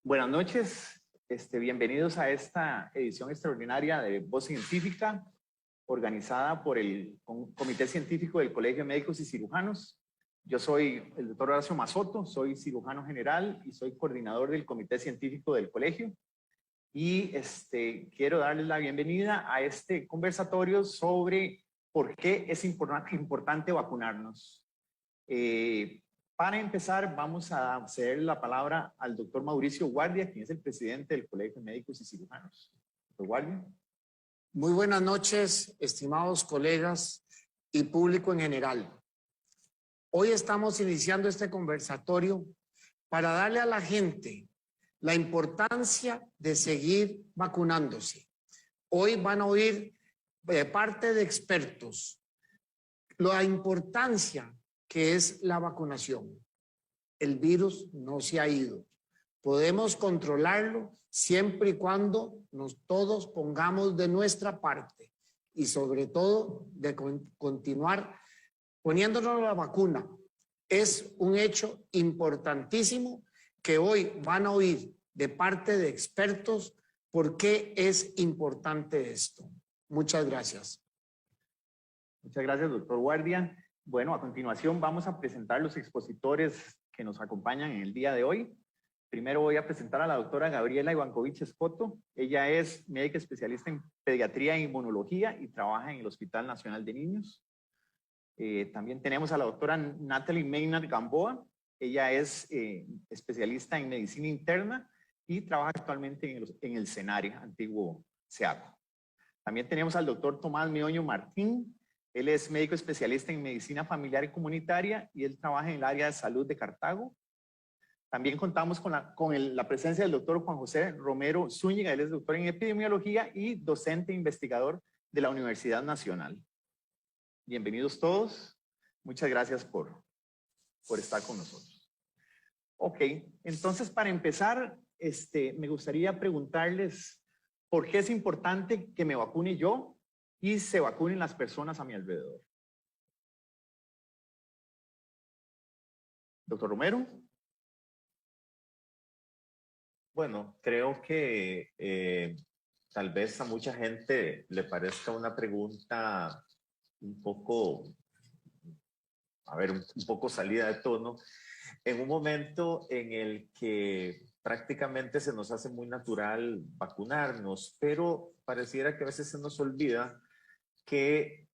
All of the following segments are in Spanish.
Buenas noches, bienvenidos a esta edición extraordinaria de Voz Científica, organizada por el Comité Científico del Colegio de Médicos y Cirujanos. Yo soy el doctor Horacio Mazoto, soy cirujano general y soy coordinador del Comité Científico del Colegio. Y quiero darles la bienvenida a este conversatorio sobre por qué es importante vacunarnos. Para empezar, vamos a ceder la palabra al doctor Mauricio Guardia, quien es el presidente del Colegio de Médicos y Cirujanos. Doctor Guardia. Muy buenas noches, estimados colegas y público en general. Hoy estamos iniciando este conversatorio para darle a la gente la importancia de seguir vacunándose. Hoy van a oír de parte de expertos la importancia que es la vacunación. El virus no se ha ido. Podemos controlarlo siempre y cuando todos pongamos de nuestra parte y sobre todo de continuar poniéndonos la vacuna. Es un hecho importantísimo que hoy van a oír de parte de expertos por qué es importante esto. Muchas gracias. Muchas gracias, doctor Guardia. Bueno, a continuación vamos a presentar los expositores que nos acompañan en el día de hoy. Primero voy a presentar a la doctora Gabriela Ivankovich Escoto. Ella es médica especialista en pediatría e inmunología y trabaja en el Hospital Nacional de Niños. También tenemos a la doctora Natalie Maynard Gamboa. Ella es especialista en medicina interna y trabaja actualmente en el CENARE, antiguo SEACO. También tenemos al doctor Tomás Meoño Martín. Él es médico especialista en medicina familiar y comunitaria y él trabaja en el área de salud de Cartago. También contamos con la presencia del doctor Juan José Romero Zúñiga. Él es doctor en epidemiología y docente e investigador de la Universidad Nacional. Bienvenidos todos. Muchas gracias por estar con nosotros. Ok, entonces para empezar, me gustaría preguntarles por qué es importante que me vacune yo y se vacunen las personas a mi alrededor. Doctor Romero. Bueno, creo que tal vez a mucha gente le parezca una pregunta un poco, un poco salida de tono, en un momento en el que prácticamente se nos hace muy natural vacunarnos, pero pareciera que a veces se nos olvida que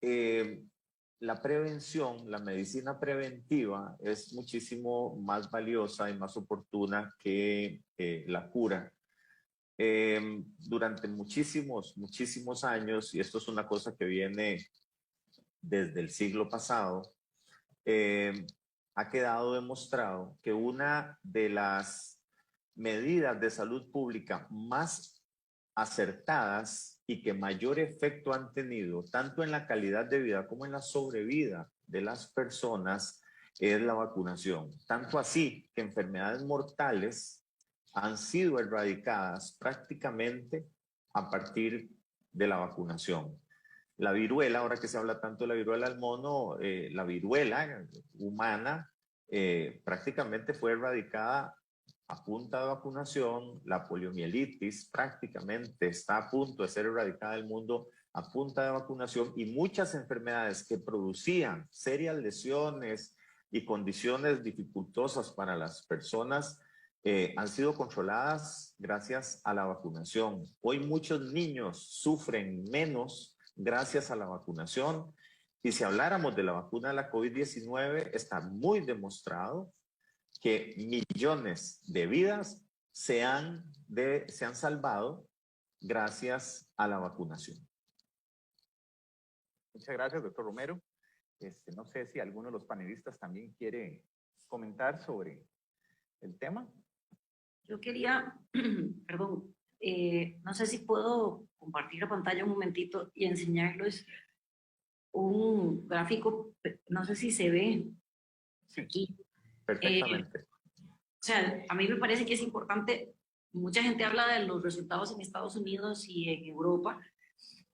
la prevención, la medicina preventiva es muchísimo más valiosa y más oportuna que la cura. Durante muchísimos años, y esto es una cosa que viene desde el siglo pasado, ha quedado demostrado que una de las medidas de salud pública más acertadas y que mayor efecto han tenido, tanto en la calidad de vida como en la sobrevida de las personas, es la vacunación. Tanto así que enfermedades mortales han sido erradicadas prácticamente a partir de la vacunación. La viruela, ahora que se habla tanto de la viruela del mono, la viruela humana prácticamente fue erradicada a punta de vacunación. La poliomielitis prácticamente está a punto de ser erradicada del mundo a punta de vacunación, y muchas enfermedades que producían serias lesiones y condiciones dificultosas para las personas han sido controladas gracias a la vacunación. Hoy muchos niños sufren menos gracias a la vacunación, y si habláramos de la vacuna de la COVID-19, está muy demostrado que millones de vidas se han salvado gracias a la vacunación. Muchas gracias, doctor Romero. No sé si alguno de los panelistas también quiere comentar sobre el tema. Yo quería, perdón, no sé si puedo compartir la pantalla un momentito y enseñarles un gráfico, no sé si se ve aquí. Perfectamente. O sea, a mí me parece que es importante. Mucha gente habla de los resultados en Estados Unidos y en Europa,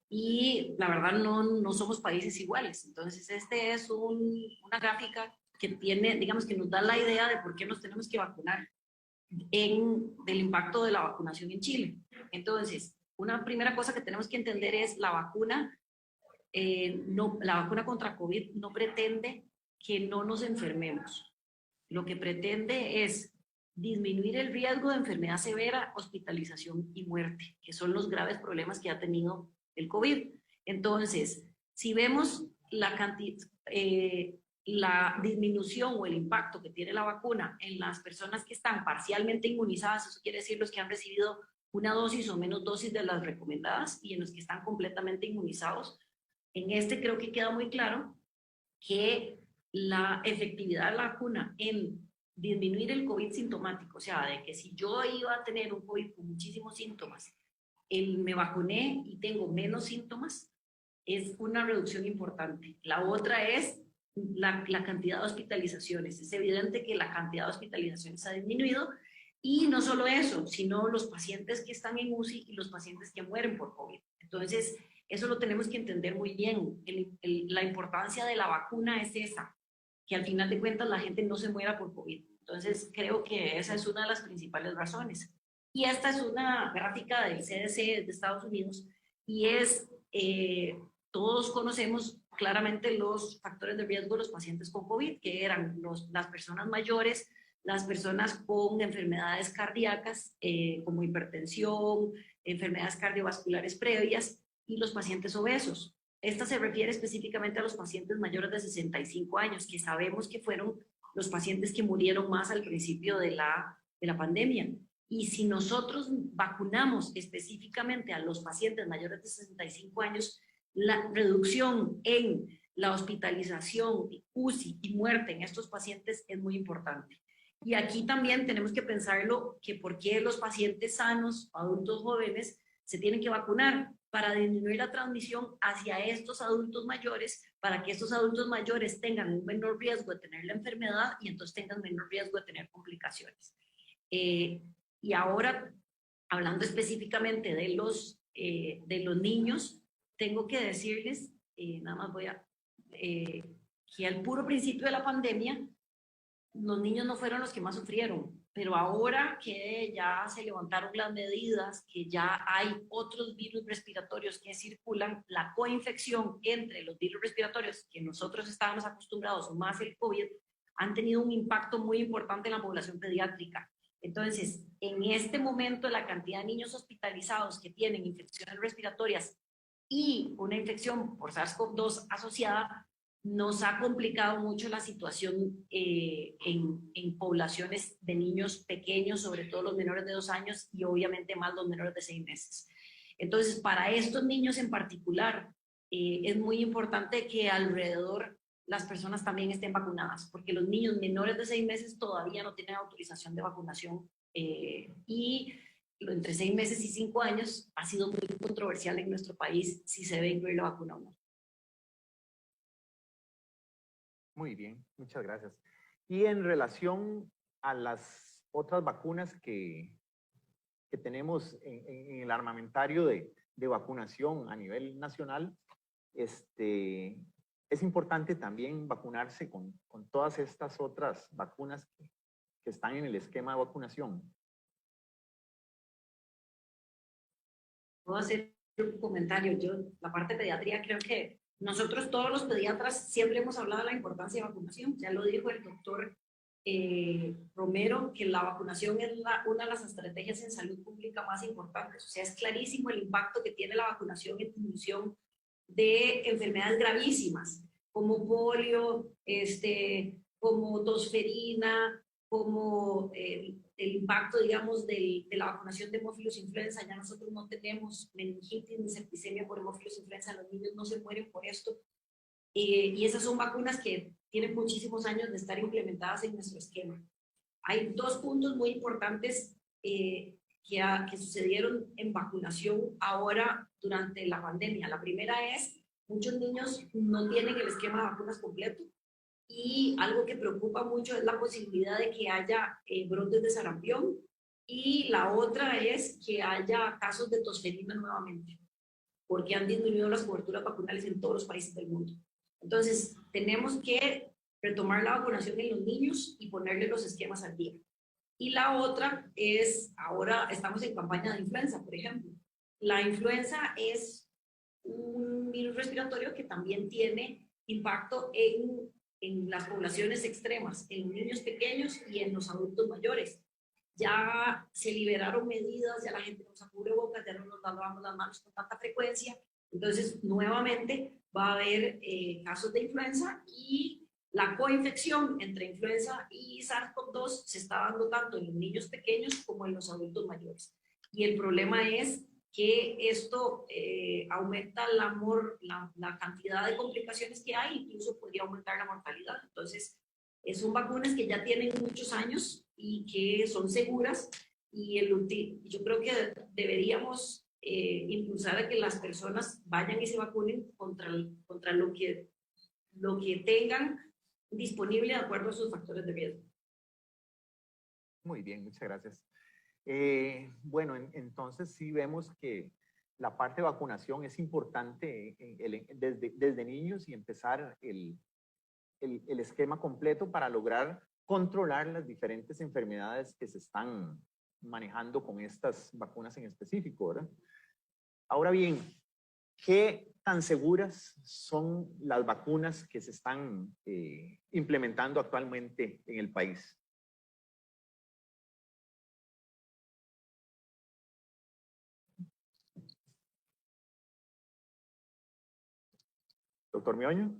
y la verdad no somos países iguales. Entonces, este es una gráfica que tiene, digamos, que nos da la idea de por qué nos tenemos que vacunar. del impacto de la vacunación en Chile. Entonces, una primera cosa que tenemos que entender es la vacuna contra COVID no pretende que no nos enfermemos. Lo que pretende es disminuir el riesgo de enfermedad severa, hospitalización y muerte, que son los graves problemas que ha tenido el COVID. Entonces, si vemos la disminución o el impacto que tiene la vacuna en las personas que están parcialmente inmunizadas, eso quiere decir los que han recibido una dosis o menos dosis de las recomendadas, y en los que están completamente inmunizados, en creo que queda muy claro que la efectividad de la vacuna en disminuir el COVID sintomático, o sea, de que si yo iba a tener un COVID con muchísimos síntomas, me vacuné y tengo menos síntomas, es una reducción importante. La otra es la cantidad de hospitalizaciones. Es evidente que la cantidad de hospitalizaciones ha disminuido, y no solo eso, sino los pacientes que están en UCI y los pacientes que mueren por COVID. Entonces, eso lo tenemos que entender muy bien. La importancia de la vacuna es esa, que al final de cuentas la gente no se muera por COVID. Entonces, creo que esa es una de las principales razones. Y esta es una gráfica del CDC de Estados Unidos, y todos conocemos claramente los factores de riesgo de los pacientes con COVID, que eran las personas mayores, las personas con enfermedades cardíacas, como hipertensión, enfermedades cardiovasculares previas, y los pacientes obesos. Esta se refiere específicamente a los pacientes mayores de 65 años, que sabemos que fueron los pacientes que murieron más al principio de la pandemia. Y si nosotros vacunamos específicamente a los pacientes mayores de 65 años, la reducción en la hospitalización, UCI y muerte en estos pacientes es muy importante. Y aquí también tenemos que pensarlo, que por qué los pacientes sanos, adultos jóvenes, se tienen que vacunar para disminuir la transmisión hacia estos adultos mayores, para que estos adultos mayores tengan un menor riesgo de tener la enfermedad y entonces tengan menor riesgo de tener complicaciones. Y ahora, hablando específicamente de los niños, tengo que decirles, nada más que al puro principio de la pandemia, los niños no fueron los que más sufrieron, pero ahora que ya se levantaron las medidas, que ya hay otros virus respiratorios que circulan, la coinfección entre los virus respiratorios que nosotros estábamos acostumbrados, más el COVID, han tenido un impacto muy importante en la población pediátrica. Entonces, en este momento, la cantidad de niños hospitalizados que tienen infecciones respiratorias y una infección por SARS-CoV-2 asociada nos ha complicado mucho la situación en poblaciones de niños pequeños, sobre todo los menores de 2 años y obviamente más los menores de 6 meses. Entonces, para estos niños en particular, es muy importante que alrededor las personas también estén vacunadas, porque los niños menores de 6 meses todavía no tienen autorización de vacunación, y entre 6 meses y 5 años ha sido muy controversial en nuestro país si se debe incluir la vacuna o no. Muy bien, muchas gracias. Y en relación a las otras vacunas que tenemos en el armamentario de vacunación a nivel nacional, es importante también vacunarse con todas estas otras vacunas que están en el esquema de vacunación. Puedo hacer un comentario. Yo, la parte de pediatría, creo que nosotros todos los pediatras siempre hemos hablado de la importancia de vacunación. Ya lo dijo el doctor Romero, que la vacunación es una de las estrategias en salud pública más importantes. O sea, es clarísimo el impacto que tiene la vacunación en disminución de enfermedades gravísimas, como polio, como tosferina, como el impacto, digamos, de la vacunación de hemófilos influenza. Ya nosotros no tenemos meningitis ni septicemia por hemófilos influenza, los niños no se mueren por esto. Y esas son vacunas que tienen muchísimos años de estar implementadas en nuestro esquema. Hay 2 puntos muy importantes que sucedieron en vacunación ahora durante la pandemia. La primera es, muchos niños no tienen el esquema de vacunas completo, y algo que preocupa mucho es la posibilidad de que haya brotes de sarampión, y la otra es que haya casos de tosferina nuevamente, porque han disminuido las coberturas vacunales en todos los países del mundo. Entonces, tenemos que retomar la vacunación en los niños y ponerle los esquemas al día. Y la otra es, ahora estamos en campaña de influenza, por ejemplo. La influenza es un virus respiratorio que también tiene impacto en las poblaciones extremas, en los niños pequeños y en los adultos mayores. Ya se liberaron medidas, ya la gente no usa cubrebocas, ya no nos lavamos las manos con tanta frecuencia. Entonces, nuevamente va a haber casos de influenza y la coinfección entre influenza y SARS-CoV-2 se está dando tanto en los niños pequeños como en los adultos mayores. Y el problema es que esto aumenta la cantidad de complicaciones que hay, incluso podría aumentar la mortalidad. Entonces, son vacunas que ya tienen muchos años y que son seguras y yo creo que deberíamos impulsar a que las personas vayan y se vacunen contra lo que tengan disponible de acuerdo a sus factores de riesgo. Muy bien, muchas gracias. Bueno, entonces sí vemos que la parte de vacunación es importante desde niños y empezar el esquema completo para lograr controlar las diferentes enfermedades que se están manejando con estas vacunas en específico, ¿verdad? Ahora bien, ¿qué tan seguras son las vacunas que se están implementando actualmente en el país? Doctor Mioño.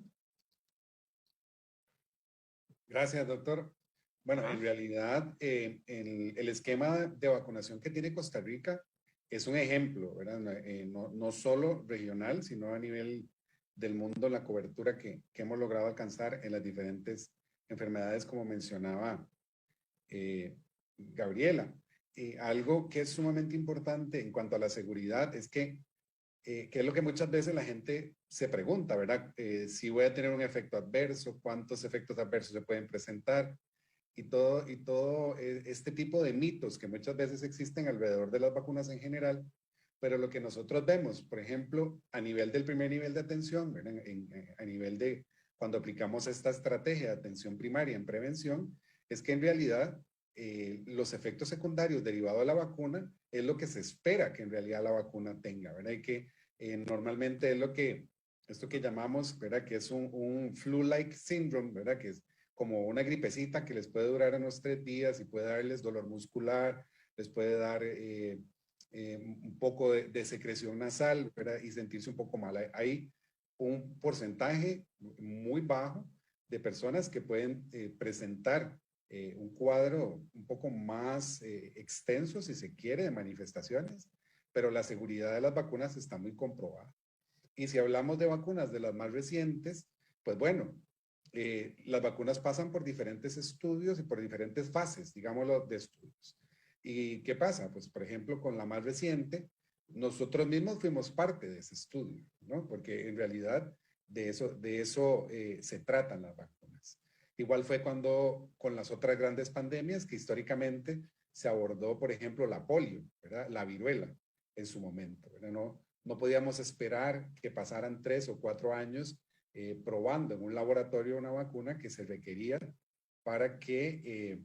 Gracias, doctor. Bueno, en realidad el esquema de vacunación que tiene Costa Rica es un ejemplo, ¿verdad? No solo regional, sino a nivel del mundo, la cobertura que hemos logrado alcanzar en las diferentes enfermedades, como mencionaba Gabriela. Algo que es sumamente importante en cuanto a la seguridad es que es lo que muchas veces la gente se pregunta, ¿verdad? Si voy a tener un efecto adverso, cuántos efectos adversos se pueden presentar y todo este tipo de mitos que muchas veces existen alrededor de las vacunas en general, pero lo que nosotros vemos, por ejemplo, a nivel del primer nivel de atención, ¿verdad? A nivel de cuando aplicamos esta estrategia de atención primaria en prevención, es que en realidad los efectos secundarios derivados de la vacuna es lo que se espera que en realidad la vacuna tenga, ¿verdad? Y que normalmente es esto que llamamos, ¿verdad? Que es un flu-like syndrome, ¿verdad? Que es como una gripecita que les puede durar unos 3 días y puede darles dolor muscular, les puede dar un poco de secreción nasal, ¿verdad? Y sentirse un poco mal. Hay un porcentaje muy bajo de personas que pueden presentar un cuadro un poco más extenso, si se quiere, de manifestaciones, pero la seguridad de las vacunas está muy comprobada. Y si hablamos de vacunas de las más recientes, pues bueno, las vacunas pasan por diferentes estudios y por diferentes fases, digámoslo, de estudios. ¿Y qué pasa? Pues, por ejemplo, con la más reciente, nosotros mismos fuimos parte de ese estudio, ¿no? Porque en realidad de eso se tratan las vacunas. Igual fue cuando con las otras grandes pandemias que históricamente se abordó, por ejemplo, la polio, ¿verdad? La viruela en su momento, ¿verdad? No podíamos esperar que pasaran 3 o 4 años probando en un laboratorio una vacuna que se requería para que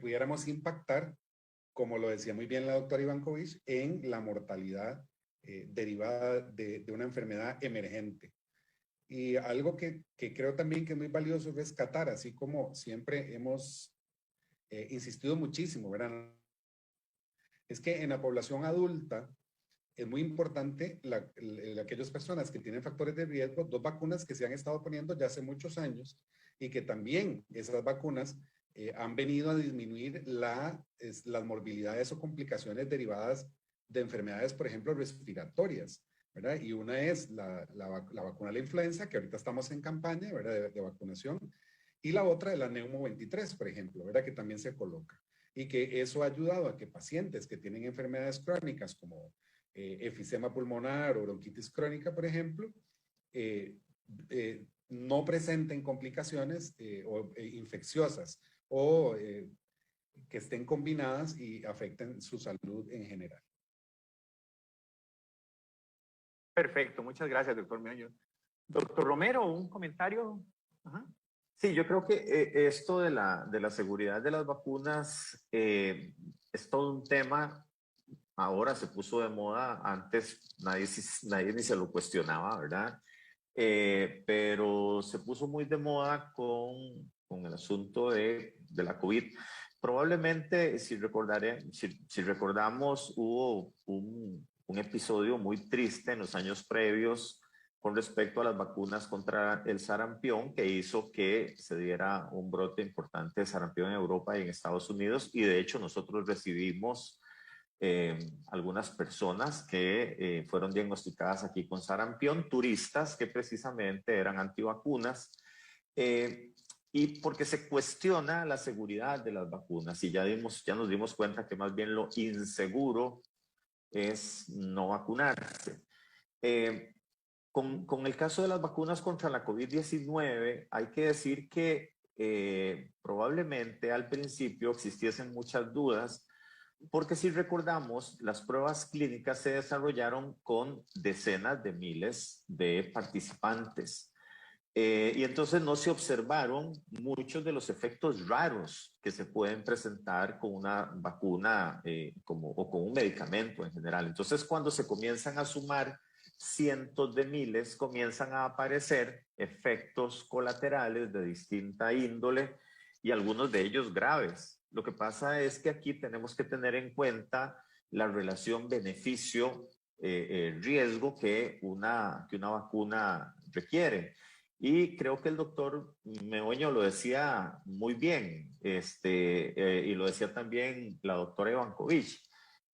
pudiéramos impactar, como lo decía muy bien la doctora Ivankovich, en la mortalidad derivada de una enfermedad emergente. Y algo que creo también que es muy valioso rescatar, así como siempre hemos insistido muchísimo, ¿verdad? Es que en la población adulta es muy importante aquellas personas que tienen factores de riesgo, 2 vacunas que se han estado poniendo ya hace muchos años y que también esas vacunas han venido a disminuir las morbilidades o complicaciones derivadas de enfermedades, por ejemplo, respiratorias, ¿verdad? Y una es la vacuna de la influenza, que ahorita estamos en campaña, ¿verdad? De vacunación, y la otra es la Neumo 23, por ejemplo, ¿verdad? Que también se coloca. Y que eso ha ayudado a que pacientes que tienen enfermedades crónicas como efisema pulmonar o bronquitis crónica, por ejemplo, no presenten complicaciones infecciosas o que estén combinadas y afecten su salud en general. Perfecto, muchas gracias, doctor Mioño. Doctor Romero, un comentario. Ajá. Sí, yo creo que esto de la seguridad de las vacunas es todo un tema. Ahora se puso de moda, antes nadie ni se lo cuestionaba, ¿verdad? Pero se puso muy de moda con el asunto de la COVID. Probablemente, si recordamos, hubo un episodio muy triste en los años previos con respecto a las vacunas contra el sarampión, que hizo que se diera un brote importante de sarampión en Europa y en Estados Unidos, y de hecho nosotros recibimos algunas personas que fueron diagnosticadas aquí con sarampión, turistas que precisamente eran antivacunas, y porque se cuestiona la seguridad de las vacunas, y ya nos dimos cuenta que más bien lo inseguro es no vacunarse. Con el caso de las vacunas contra la COVID-19, hay que decir que probablemente al principio existiesen muchas dudas, porque si recordamos, las pruebas clínicas se desarrollaron con decenas de miles de participantes. Y entonces no se observaron muchos de los efectos raros que se pueden presentar con una vacuna o con un medicamento en general. Entonces, cuando se comienzan a sumar cientos de miles, comienzan a aparecer efectos colaterales de distinta índole y algunos de ellos graves. Lo que pasa es que aquí tenemos que tener en cuenta la relación beneficio-riesgo que una vacuna requiere. Y creo que el doctor Meoño lo decía muy bien, y lo decía también la doctora Ivankovich.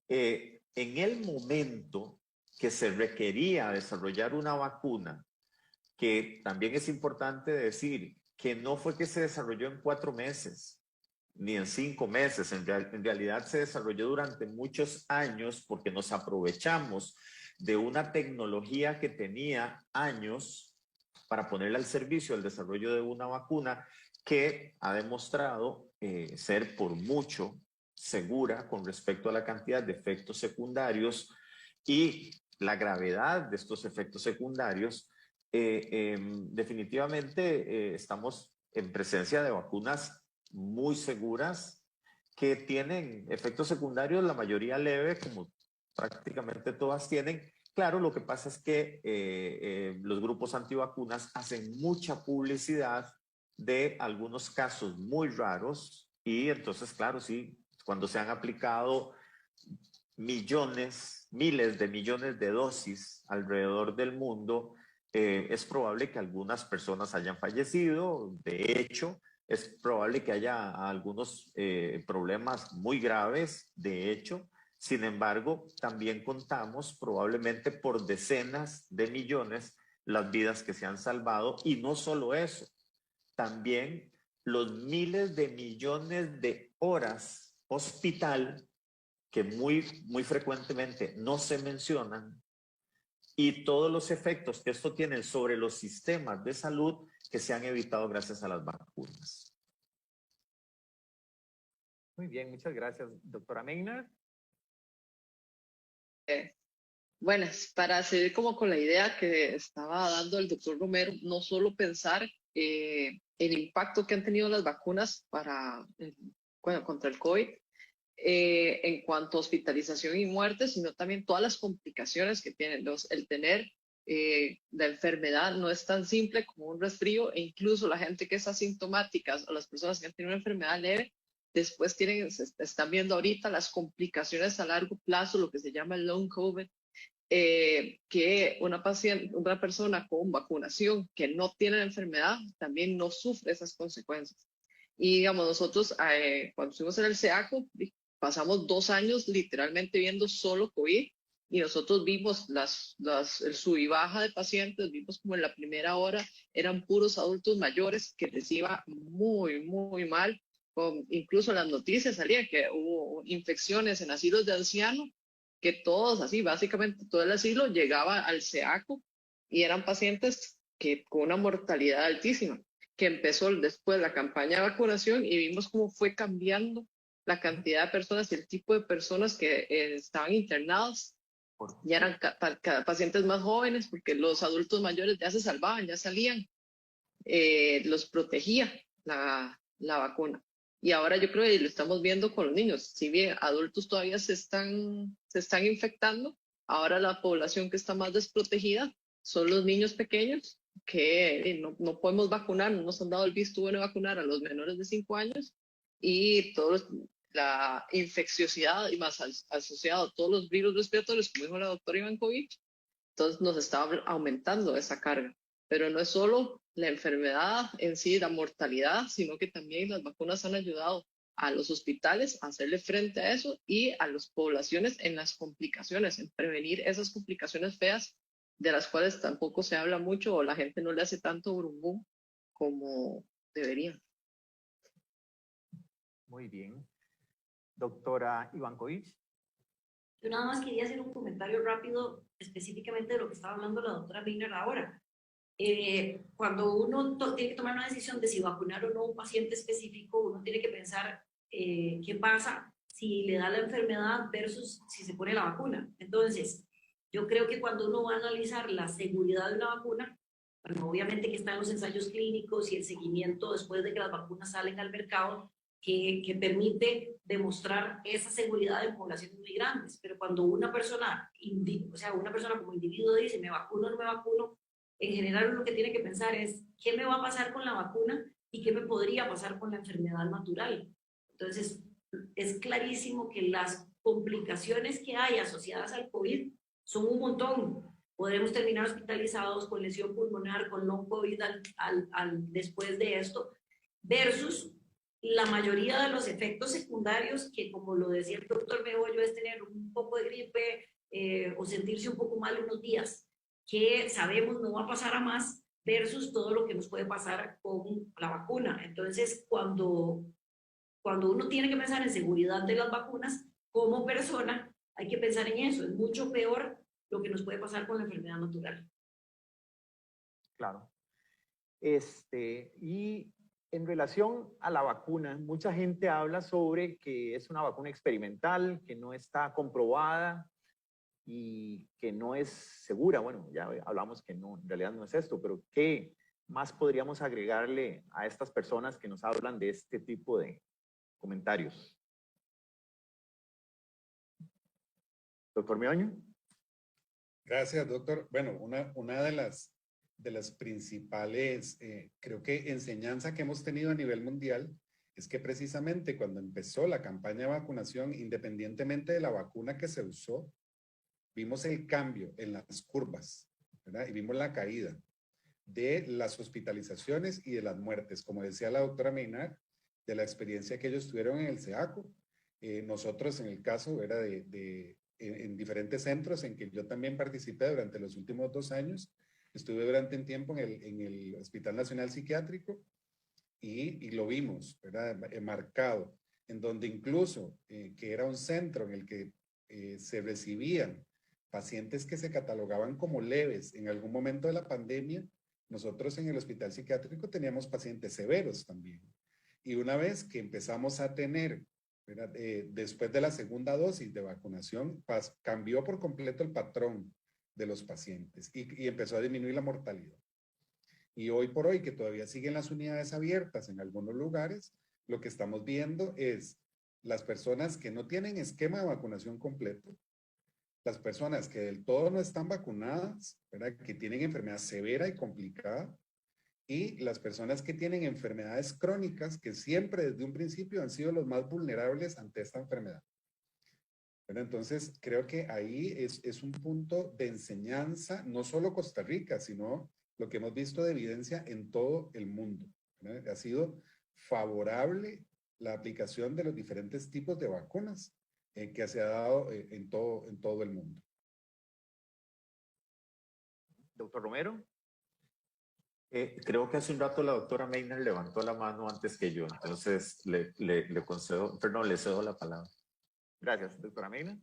En el momento que se requería desarrollar una vacuna, que también es importante decir que no fue que se desarrolló en 4 meses, ni en 5 meses, en realidad se desarrolló durante muchos años porque nos aprovechamos de una tecnología que tenía años para ponerla al servicio del desarrollo de una vacuna que ha demostrado ser por mucho segura con respecto a la cantidad de efectos secundarios y la gravedad de estos efectos secundarios. Definitivamente estamos en presencia de vacunas muy seguras que tienen efectos secundarios, la mayoría leve, como prácticamente todas tienen. Claro, lo que pasa es que los grupos antivacunas hacen mucha publicidad de algunos casos muy raros y entonces, claro, sí, cuando se han aplicado miles de millones de dosis alrededor del mundo, es probable que algunas personas hayan fallecido. De hecho, es probable que haya algunos problemas muy graves, de hecho. Sin embargo, también contamos probablemente por decenas de millones las vidas que se han salvado, y no solo eso, también los miles de millones de horas hospital que muy frecuentemente no se mencionan, y todos los efectos que esto tiene sobre los sistemas de salud que se han evitado gracias a las vacunas. Muy bien, muchas gracias, doctora Maynard. Buenas, para seguir como con la idea que estaba dando el doctor Romero, no solo pensar el impacto que han tenido las vacunas contra el COVID en cuanto a hospitalización y muerte, sino también todas las complicaciones que tienen. El tener la enfermedad no es tan simple como un resfrío, e incluso la gente que es asintomática o las personas que han tenido una enfermedad leve, después están viendo ahorita las complicaciones a largo plazo, lo que se llama el long COVID, que una persona con vacunación que no tiene la enfermedad también no sufre esas consecuencias. Y digamos, nosotros cuando estuvimos en el SEACO, pasamos 2 años literalmente viendo solo COVID, y nosotros vimos el sub y baja de pacientes. Vimos como en la primera hora eran puros adultos mayores que les iba muy, muy mal. Incluso en las noticias salía que hubo infecciones en asilos de ancianos, que todos así, básicamente todo el asilo llegaba al SEACO y eran pacientes que con una mortalidad altísima, que empezó después la campaña de vacunación y vimos cómo fue cambiando la cantidad de personas y el tipo de personas que estaban internados. Ya eran pacientes más jóvenes, porque los adultos mayores ya se salvaban, ya salían. los protegía la vacuna. Y ahora yo creo que lo estamos viendo con los niños. Si bien adultos todavía se están infectando, ahora la población que está más desprotegida son los niños pequeños que no podemos vacunar, no nos han dado el visto bueno de vacunar a los menores de 5 años y la infecciosidad y más asociado a todos los virus respiratorios, como dijo la doctora Ivankovich, entonces nos está aumentando esa carga. Pero no es solo la enfermedad en sí, la mortalidad, sino que también las vacunas han ayudado a los hospitales a hacerle frente a eso y a las poblaciones en las complicaciones, en prevenir esas complicaciones feas de las cuales tampoco se habla mucho o la gente no le hace tanto burumbum como debería. Muy bien. Doctora Ivankovich. Yo nada más quería hacer un comentario rápido específicamente de lo que estaba hablando la doctora Miller ahora. Cuando uno tiene que tomar una decisión de si vacunar o no a un paciente específico, uno tiene que pensar qué pasa si le da la enfermedad versus si se pone la vacuna. Entonces, yo creo que cuando uno va a analizar la seguridad de una vacuna, bueno, obviamente que están los ensayos clínicos y el seguimiento después de que las vacunas salen al mercado, que permite demostrar esa seguridad en poblaciones muy grandes. Pero cuando una persona, o sea, una persona como individuo dice, ¿me vacuno o no me vacuno? En general uno lo que tiene que pensar es, ¿qué me va a pasar con la vacuna y qué me podría pasar con la enfermedad natural? Entonces, es clarísimo que las complicaciones que hay asociadas al COVID son un montón. Podremos terminar hospitalizados con lesión pulmonar, con long COVID después de esto, versus la mayoría de los efectos secundarios que, como lo decía el doctor Meollo, es tener un poco de gripe o sentirse un poco mal unos días, que sabemos no va a pasar a más, versus todo lo que nos puede pasar con la vacuna. Entonces, cuando uno tiene que pensar en seguridad de las vacunas, como persona, hay que pensar en eso. Es mucho peor lo que nos puede pasar con la enfermedad natural. Claro. Y en relación a la vacuna, mucha gente habla sobre que es una vacuna experimental, que no está comprobada y que no es segura. Bueno, ya hablamos que no, en realidad no es esto, pero ¿qué más podríamos agregarle a estas personas que nos hablan de este tipo de comentarios? Doctor Meoño. Gracias, doctor. Bueno, una de las principales, creo que enseñanza que hemos tenido a nivel mundial es que precisamente cuando empezó la campaña de vacunación, independientemente de la vacuna que se usó, vimos el cambio en las curvas, ¿verdad? Y vimos la caída de las hospitalizaciones y de las muertes. Como decía la doctora Meinar, de la experiencia que ellos tuvieron en el CEACO, nosotros en el caso era en diferentes centros en que yo también participé durante los últimos 2 años. Estuve durante un tiempo en el Hospital Nacional Psiquiátrico y lo vimos, ¿verdad? Marcado, en donde incluso que era un centro en el que se recibían pacientes que se catalogaban como leves en algún momento de la pandemia, nosotros en el Hospital Psiquiátrico teníamos pacientes severos también. Y una vez que empezamos a tener, después de la segunda dosis de vacunación, cambió por completo el patrón de los pacientes y empezó a disminuir la mortalidad. Y hoy por hoy, que todavía siguen las unidades abiertas en algunos lugares, lo que estamos viendo es las personas que no tienen esquema de vacunación completo, las personas que del todo no están vacunadas, ¿verdad? Que tienen enfermedad severa y complicada, y las personas que tienen enfermedades crónicas que siempre desde un principio han sido los más vulnerables ante esta enfermedad. Pero entonces creo que ahí es un punto de enseñanza, no solo Costa Rica, sino lo que hemos visto de evidencia en todo el mundo, ¿verdad? Ha sido favorable la aplicación de los diferentes tipos de vacunas que se ha dado en todo el mundo. Doctor Romero. Creo que hace un rato la doctora Meiner levantó la mano antes que yo, entonces le concedo, perdón, le cedo la palabra. Gracias, doctora Meiner.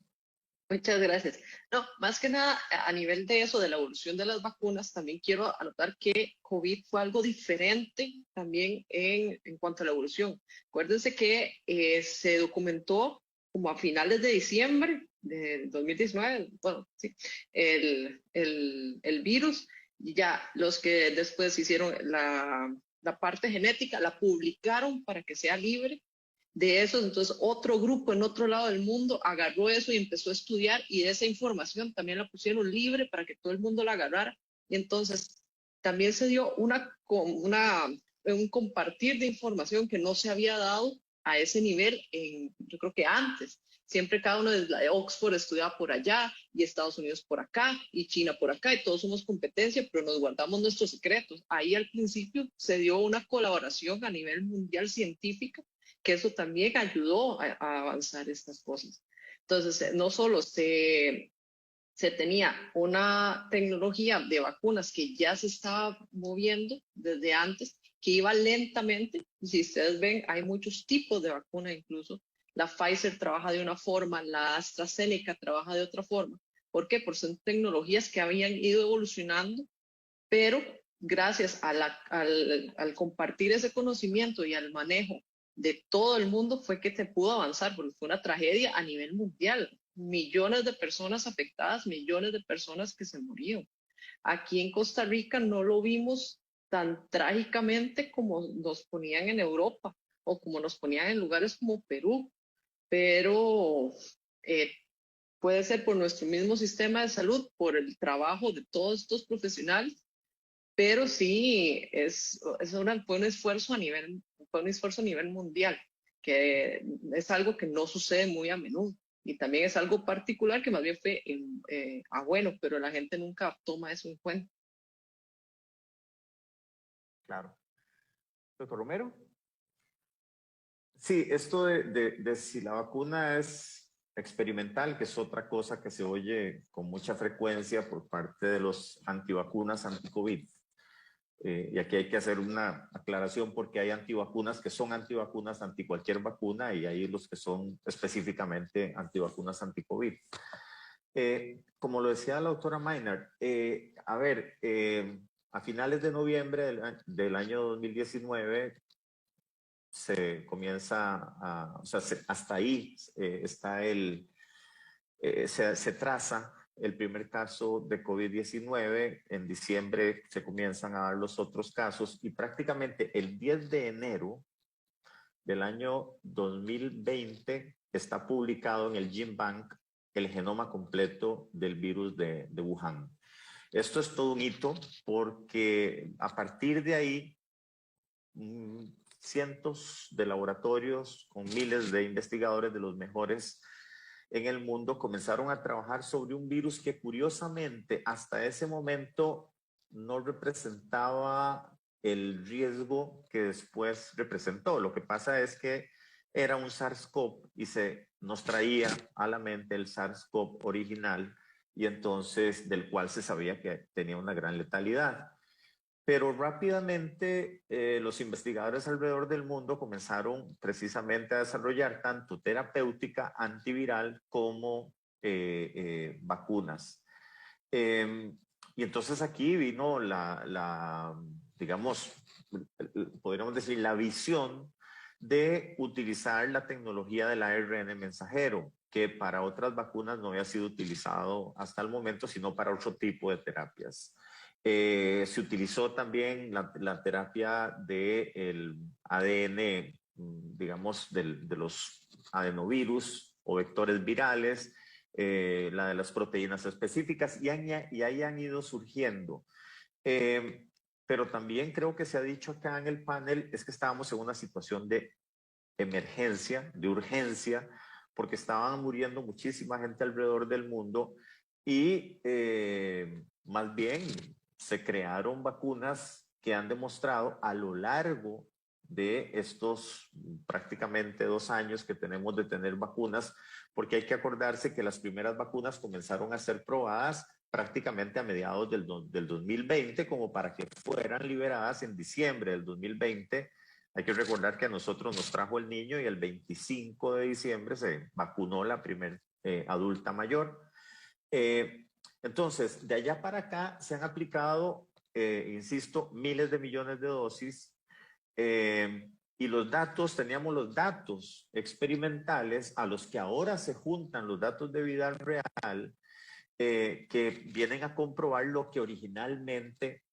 Muchas gracias. No, más que nada, a nivel de eso, de la evolución de las vacunas, también quiero anotar que COVID fue algo diferente también en cuanto a la evolución. Acuérdense que se documentó como a finales de diciembre de 2019, bueno, sí, el virus, Y ya los que después hicieron la parte genética, la publicaron para que sea libre de eso. Entonces otro grupo en otro lado del mundo agarró eso y empezó a estudiar, y esa información también la pusieron libre para que todo el mundo la agarrara. Y entonces también se dio un compartir de información que no se había dado a ese nivel yo creo que antes. Siempre cada uno de Oxford estudiaba por allá, y Estados Unidos por acá, y China por acá, y todos somos competencia, pero nos guardamos nuestros secretos. Ahí al principio se dio una colaboración a nivel mundial científica, que eso también ayudó a avanzar estas cosas. Entonces, no solo se tenía una tecnología de vacunas que ya se estaba moviendo desde antes, que iba lentamente. Si ustedes ven, hay muchos tipos de vacuna incluso. La Pfizer trabaja de una forma, la AstraZeneca trabaja de otra forma. ¿Por qué? Porque son tecnologías que habían ido evolucionando, pero gracias al compartir ese conocimiento y al manejo de todo el mundo fue que se pudo avanzar, porque fue una tragedia a nivel mundial. Millones de personas afectadas, millones de personas que se murieron. Aquí en Costa Rica no lo vimos tan trágicamente como nos ponían en Europa o como nos ponían en lugares como Perú, pero puede ser por nuestro mismo sistema de salud, por el trabajo de todos estos profesionales, pero sí fue un esfuerzo a nivel mundial, que es algo que no sucede muy a menudo. Y también es algo particular que más bien fue bueno, pero la gente nunca toma eso en cuenta. Claro. Doctor Romero. Sí, esto de si la vacuna es experimental, que es otra cosa que se oye con mucha frecuencia por parte de los antivacunas anti-COVID. Y aquí hay que hacer una aclaración, porque hay antivacunas que son antivacunas anti cualquier vacuna, y hay los que son específicamente antivacunas anti-COVID. Como lo decía la doctora Maynard, a finales de noviembre del año 2019 se comienza hasta ahí está se traza el primer caso de COVID-19. En diciembre se comienzan a dar los otros casos, y prácticamente el 10 de enero del año 2020 está publicado en el GenBank el genoma completo del virus de Wuhan. Esto es todo un hito, porque a partir de ahí cientos de laboratorios con miles de investigadores de los mejores en el mundo comenzaron a trabajar sobre un virus que, curiosamente, hasta ese momento no representaba el riesgo que después representó. Lo que pasa es que era un SARS-CoV y nos traía a la mente el SARS-CoV original, y entonces del cual se sabía que tenía una gran letalidad. Pero rápidamente los investigadores alrededor del mundo comenzaron precisamente a desarrollar tanto terapéutica antiviral como vacunas. Y entonces aquí vino digamos, podríamos decir, la visión de utilizar la tecnología del ARN mensajero, que para otras vacunas no había sido utilizado hasta el momento, sino para otro tipo de terapias. Se utilizó también la terapia del ADN, digamos, de los adenovirus o vectores virales, la de las proteínas específicas, y ahí han ido surgiendo. Pero también creo que se ha dicho acá en el panel es que estábamos en una situación de emergencia, de urgencia, porque estaban muriendo muchísima gente alrededor del mundo, y más bien se crearon vacunas que han demostrado a lo largo de estos prácticamente 2 años que tenemos de tener vacunas, porque hay que acordarse que las primeras vacunas comenzaron a ser probadas prácticamente a mediados del 2020, como para que fueran liberadas en diciembre del 2020. Hay que recordar que a nosotros nos trajo el niño, y el 25 de diciembre se vacunó la primer adulta mayor. Entonces, de allá para acá se han aplicado, insisto, miles de millones de dosis, y teníamos los datos experimentales a los que ahora se juntan los datos de vida real, que vienen a comprobar lo que originalmente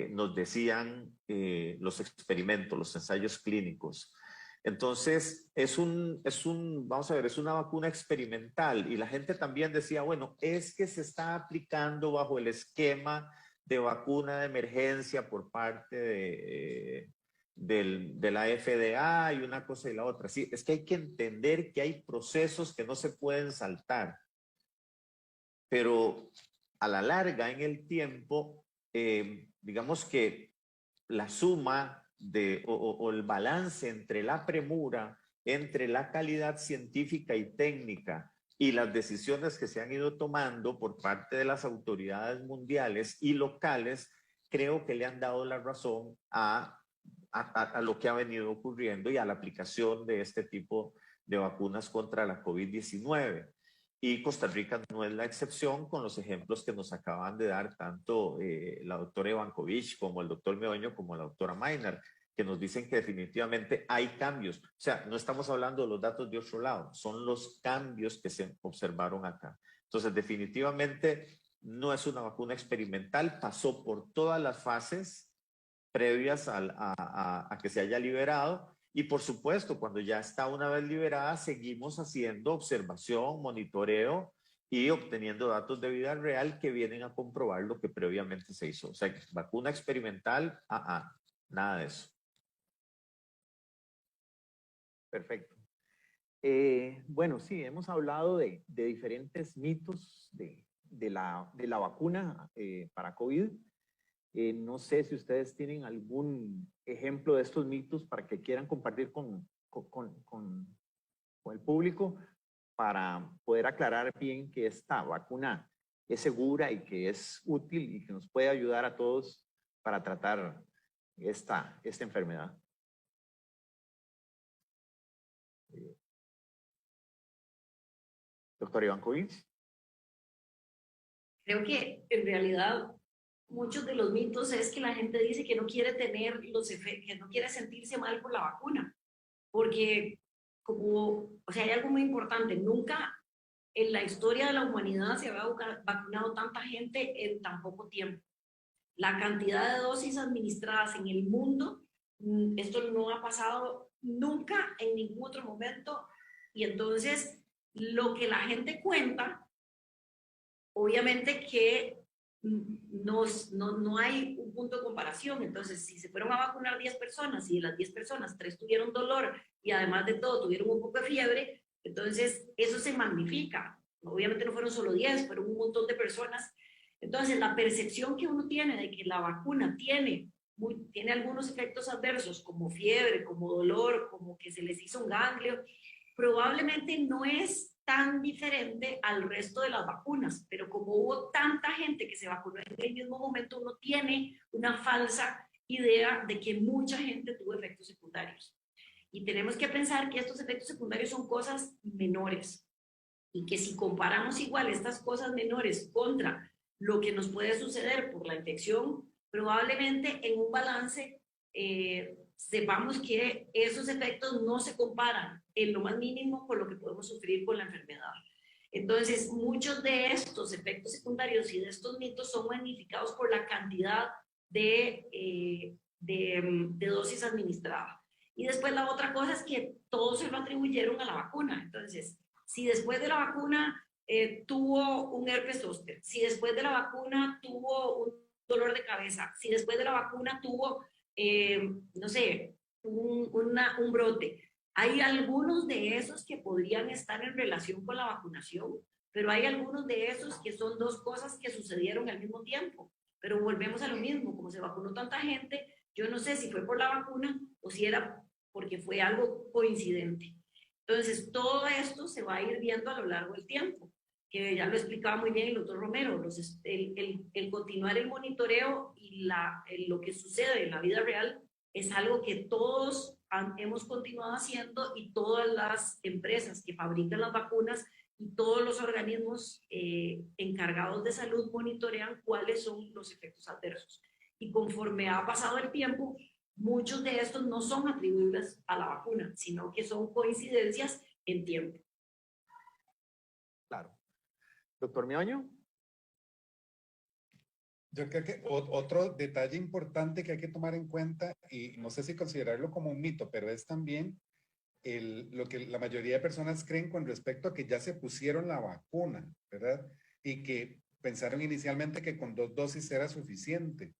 nos decían los experimentos, los ensayos clínicos. Entonces, vamos a ver, es una vacuna experimental y la gente también decía, bueno, es que se está aplicando bajo el esquema de vacuna de emergencia por parte de la FDA y una cosa y la otra. Sí, es que hay que entender que hay procesos que no se pueden saltar, pero a la larga, en el tiempo, digamos que la suma o el balance entre la premura, entre la calidad científica y técnica y las decisiones que se han ido tomando por parte de las autoridades mundiales y locales, creo que le han dado la razón a lo que ha venido ocurriendo y a la aplicación de este tipo de vacunas contra la COVID-19. Y Costa Rica no es la excepción con los ejemplos que nos acaban de dar tanto la doctora Ivankovich como el doctor Meoño como la doctora Maynard, que nos dicen que definitivamente hay cambios. O sea, no estamos hablando de los datos de otro lado, son los cambios que se observaron acá. Entonces, definitivamente no es una vacuna experimental, pasó por todas las fases previas a que se haya liberado. Y por supuesto, cuando ya está una vez liberada, seguimos haciendo observación, monitoreo y obteniendo datos de vida real que vienen a comprobar lo que previamente se hizo. O sea, vacuna experimental, nada de eso. Perfecto. Bueno, sí, hemos hablado de diferentes mitos de la vacuna para COVID. No sé si ustedes tienen algún ejemplo de estos mitos para que quieran compartir con el público para poder aclarar bien que esta vacuna es segura y que es útil y que nos puede ayudar a todos para tratar esta enfermedad. Doctor Ivankovich. Creo que en realidad muchos de los mitos es que la gente dice que no quiere tener los efectos, que no quiere sentirse mal por la vacuna, porque o sea, hay algo muy importante, nunca en la historia de la humanidad se había vacunado tanta gente en tan poco tiempo. La cantidad de dosis administradas en el mundo, esto no ha pasado nunca en ningún otro momento, y entonces lo que la gente cuenta, obviamente que no hay un punto de comparación. Entonces, si se fueron a vacunar 10 personas y de las 10 personas 3 tuvieron dolor y además de todo tuvieron un poco de fiebre, entonces eso se magnifica. Obviamente no fueron solo 10, fueron un montón de personas. Entonces, la percepción que uno tiene de que la vacuna tiene algunos efectos adversos como fiebre, como dolor, como que se les hizo un ganglio, probablemente no es tan diferente al resto de las vacunas, pero como hubo tanta gente que se vacunó en el mismo momento, uno tiene una falsa idea de que mucha gente tuvo efectos secundarios. Y tenemos que pensar que estos efectos secundarios son cosas menores y que si comparamos igual estas cosas menores contra lo que nos puede suceder por la infección, probablemente en un balance sepamos que esos efectos no se comparan en lo más mínimo con lo que podemos sufrir con la enfermedad. Entonces, muchos de estos efectos secundarios y de estos mitos son magnificados por la cantidad de dosis administradas. Y después la otra cosa es que todos se lo atribuyeron a la vacuna. Entonces, si después de la vacuna tuvo un herpes zóster, si después de la vacuna tuvo un dolor de cabeza, si después de la vacuna tuvo no sé, un brote. Hay algunos de esos que podrían estar en relación con la vacunación, pero hay algunos de esos que son dos cosas que sucedieron al mismo tiempo. Pero volvemos a lo mismo, como se vacunó tanta gente, yo no sé si fue por la vacuna o si era porque fue algo coincidente. Entonces, todo esto se va a ir viendo a lo largo del tiempo, que ya lo explicaba muy bien el doctor Romero, el continuar el monitoreo y lo que sucede en la vida real es algo que todos hemos continuado haciendo y todas las empresas que fabrican las vacunas y todos los organismos encargados de salud monitorean cuáles son los efectos adversos. Y conforme ha pasado el tiempo, muchos de estos no son atribuibles a la vacuna, sino que son coincidencias en tiempo. Claro. Doctor Meoño. Yo creo que otro detalle importante que hay que tomar en cuenta, y no sé si considerarlo como un mito, pero es también lo que la mayoría de personas creen con respecto a que ya se pusieron la vacuna, ¿verdad? Y que pensaron inicialmente que con 2 dosis era suficiente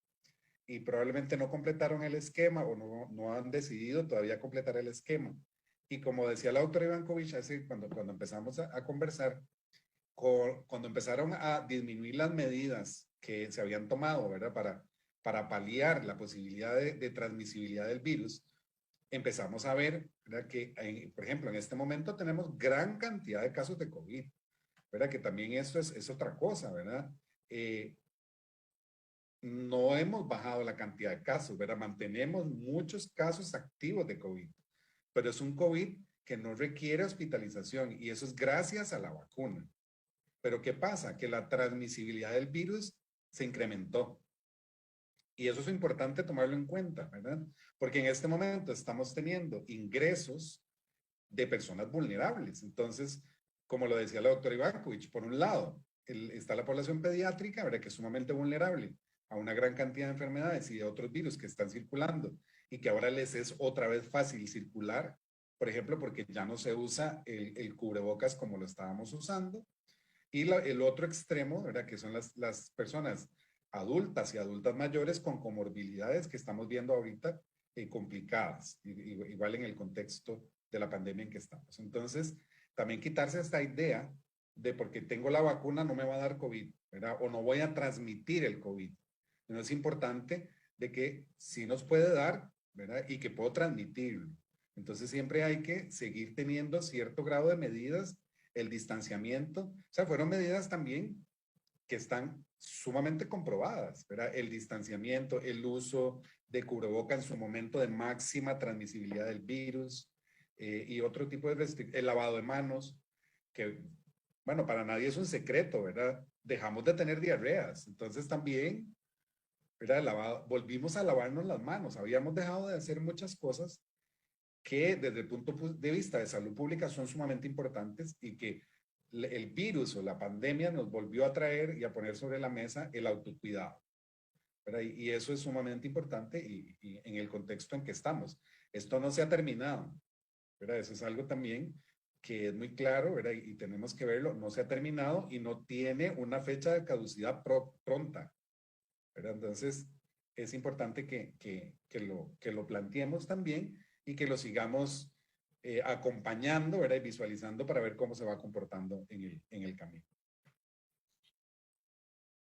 y probablemente no completaron el esquema o no han decidido todavía completar el esquema. Y como decía la doctora Ivankovich, así, cuando empezamos a conversar, cuando empezaron a disminuir las medidas que se habían tomado, ¿verdad? Para paliar la posibilidad de transmisibilidad del virus, empezamos a ver, ¿verdad? Que, por ejemplo, en este momento tenemos gran cantidad de casos de COVID, ¿verdad? Que también esto es otra cosa, ¿verdad? No hemos bajado la cantidad de casos, ¿verdad? Mantenemos muchos casos activos de COVID, pero es un COVID que no requiere hospitalización y eso es gracias a la vacuna. Pero ¿qué pasa? Que la transmisibilidad del virus se incrementó. Y eso es importante tomarlo en cuenta, ¿verdad? Porque en este momento estamos teniendo ingresos de personas vulnerables. Entonces, como lo decía la doctora Ivankovich, por un lado, está la población pediátrica, ¿verdad? Que es sumamente vulnerable a una gran cantidad de enfermedades y de otros virus que están circulando y que ahora les es otra vez fácil circular, por ejemplo, porque ya no se usa el cubrebocas como lo estábamos usando. Y el otro extremo, ¿verdad? Que son las personas adultas y adultas mayores con comorbilidades que estamos viendo ahorita complicadas, igual en el contexto de la pandemia en que estamos. Entonces, también quitarse esta idea de porque tengo la vacuna no me va a dar COVID, ¿verdad? O no voy a transmitir el COVID. No es importante de que sí nos puede dar, ¿verdad? Y que puedo transmitirlo. Entonces, siempre hay que seguir teniendo cierto grado de medidas, el distanciamiento. O sea, fueron medidas también que están sumamente comprobadas, ¿verdad? El distanciamiento, el uso de cubreboca en su momento de máxima transmisibilidad del virus y otro tipo de restricciones, el lavado de manos, que, bueno, para nadie es un secreto, ¿verdad? Dejamos de tener diarreas, entonces también, ¿verdad? Volvimos a lavarnos las manos, habíamos dejado de hacer muchas cosas que desde el punto de vista de salud pública son sumamente importantes y que el virus o la pandemia nos volvió a traer y a poner sobre la mesa el autocuidado, ¿verdad? Y eso es sumamente importante y en el contexto en que estamos. Esto no se ha terminado, ¿verdad? Eso es algo también que es muy claro, ¿verdad? Y tenemos que verlo, no se ha terminado y no tiene una fecha de caducidad pronta, ¿verdad? Entonces, es importante que lo planteemos también y que lo sigamos acompañando, ¿verdad? Y visualizando para ver cómo se va comportando en el camino.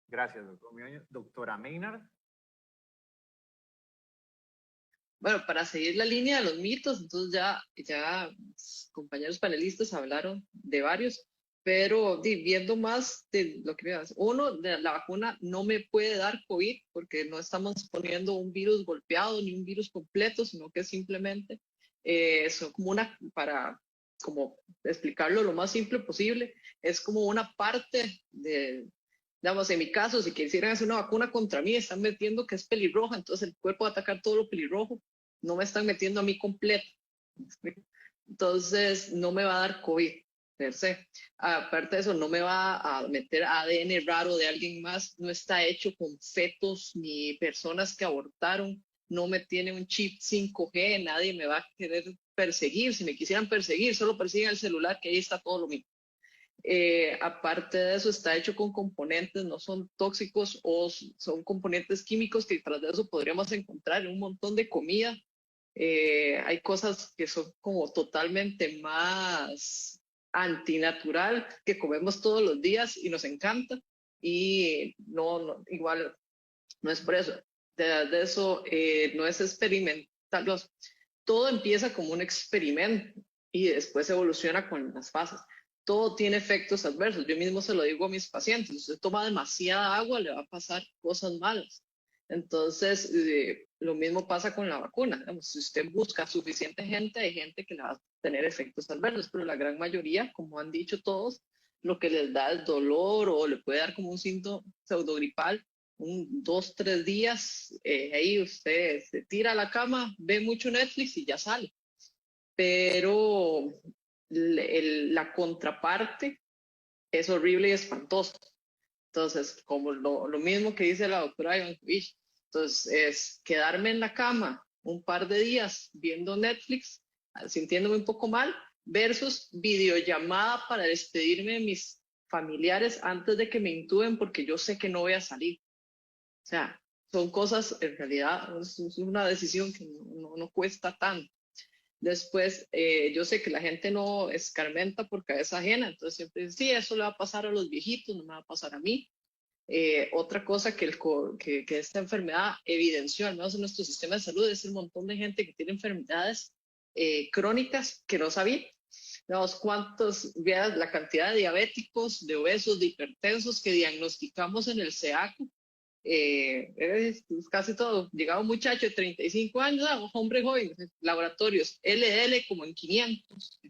Gracias, doctor. Doctora Maynard. Bueno, para seguir la línea de los mitos, entonces ya compañeros panelistas hablaron de varios, pero viendo más de lo que me das. Uno, de la vacuna no me puede dar COVID porque no estamos poniendo un virus golpeado ni un virus completo, sino que simplemente son como como explicarlo lo más simple posible, es como una parte de, digamos, en mi caso, si quisieran hacer una vacuna contra mí, están metiendo que es pelirroja, entonces el cuerpo va a atacar todo lo pelirrojo, no me están metiendo a mí completo. Entonces, no me va a dar COVID, per se. Aparte de eso, no me va a meter ADN raro de alguien más, no está hecho con fetos ni personas que abortaron, no me tiene un chip 5G, nadie me va a querer perseguir. Si me quisieran perseguir, solo persiguen el celular, que ahí está todo lo mismo. Aparte de eso, está hecho con componentes, no son tóxicos o son componentes químicos que tras de eso podríamos encontrar en un montón de comida. Hay cosas que son como totalmente más antinatural que comemos todos los días y nos encanta y igual no es por eso. De eso no es experimental. Todo empieza como un experimento y después evoluciona con las fases. Todo tiene efectos adversos. Yo mismo se lo digo a mis pacientes. Si usted toma demasiada agua, le va a pasar cosas malas. Entonces, lo mismo pasa con la vacuna. Digamos, si usted busca suficiente gente, hay gente que le va a tener efectos adversos, pero la gran mayoría, como han dicho todos, lo que les da es dolor o le puede dar como un síntoma pseudogripal, 2, 3 días, ahí usted se tira a la cama, ve mucho Netflix y ya sale. Pero la contraparte es horrible y espantosa. Entonces, como lo mismo que dice la doctora Ivanovich, entonces es quedarme en la cama un par de días viendo Netflix, sintiéndome un poco mal, versus videollamada para despedirme de mis familiares antes de que me intuben porque yo sé que no voy a salir. O sea, son cosas, en realidad, es una decisión que no cuesta tanto. Después, yo sé que la gente no escarmenta por cabeza ajena, entonces siempre dice, sí, eso le va a pasar a los viejitos, no me va a pasar a mí. Otra cosa que esta enfermedad evidenció, al menos en nuestro sistema de salud, es el montón de gente que tiene enfermedades crónicas que no sabía. Veamos vean la cantidad de diabéticos, de obesos, de hipertensos que diagnosticamos en el CEACO. Es casi todo. Llegaba un muchacho de 35 años, hombre joven, laboratorios, LDL como en 500.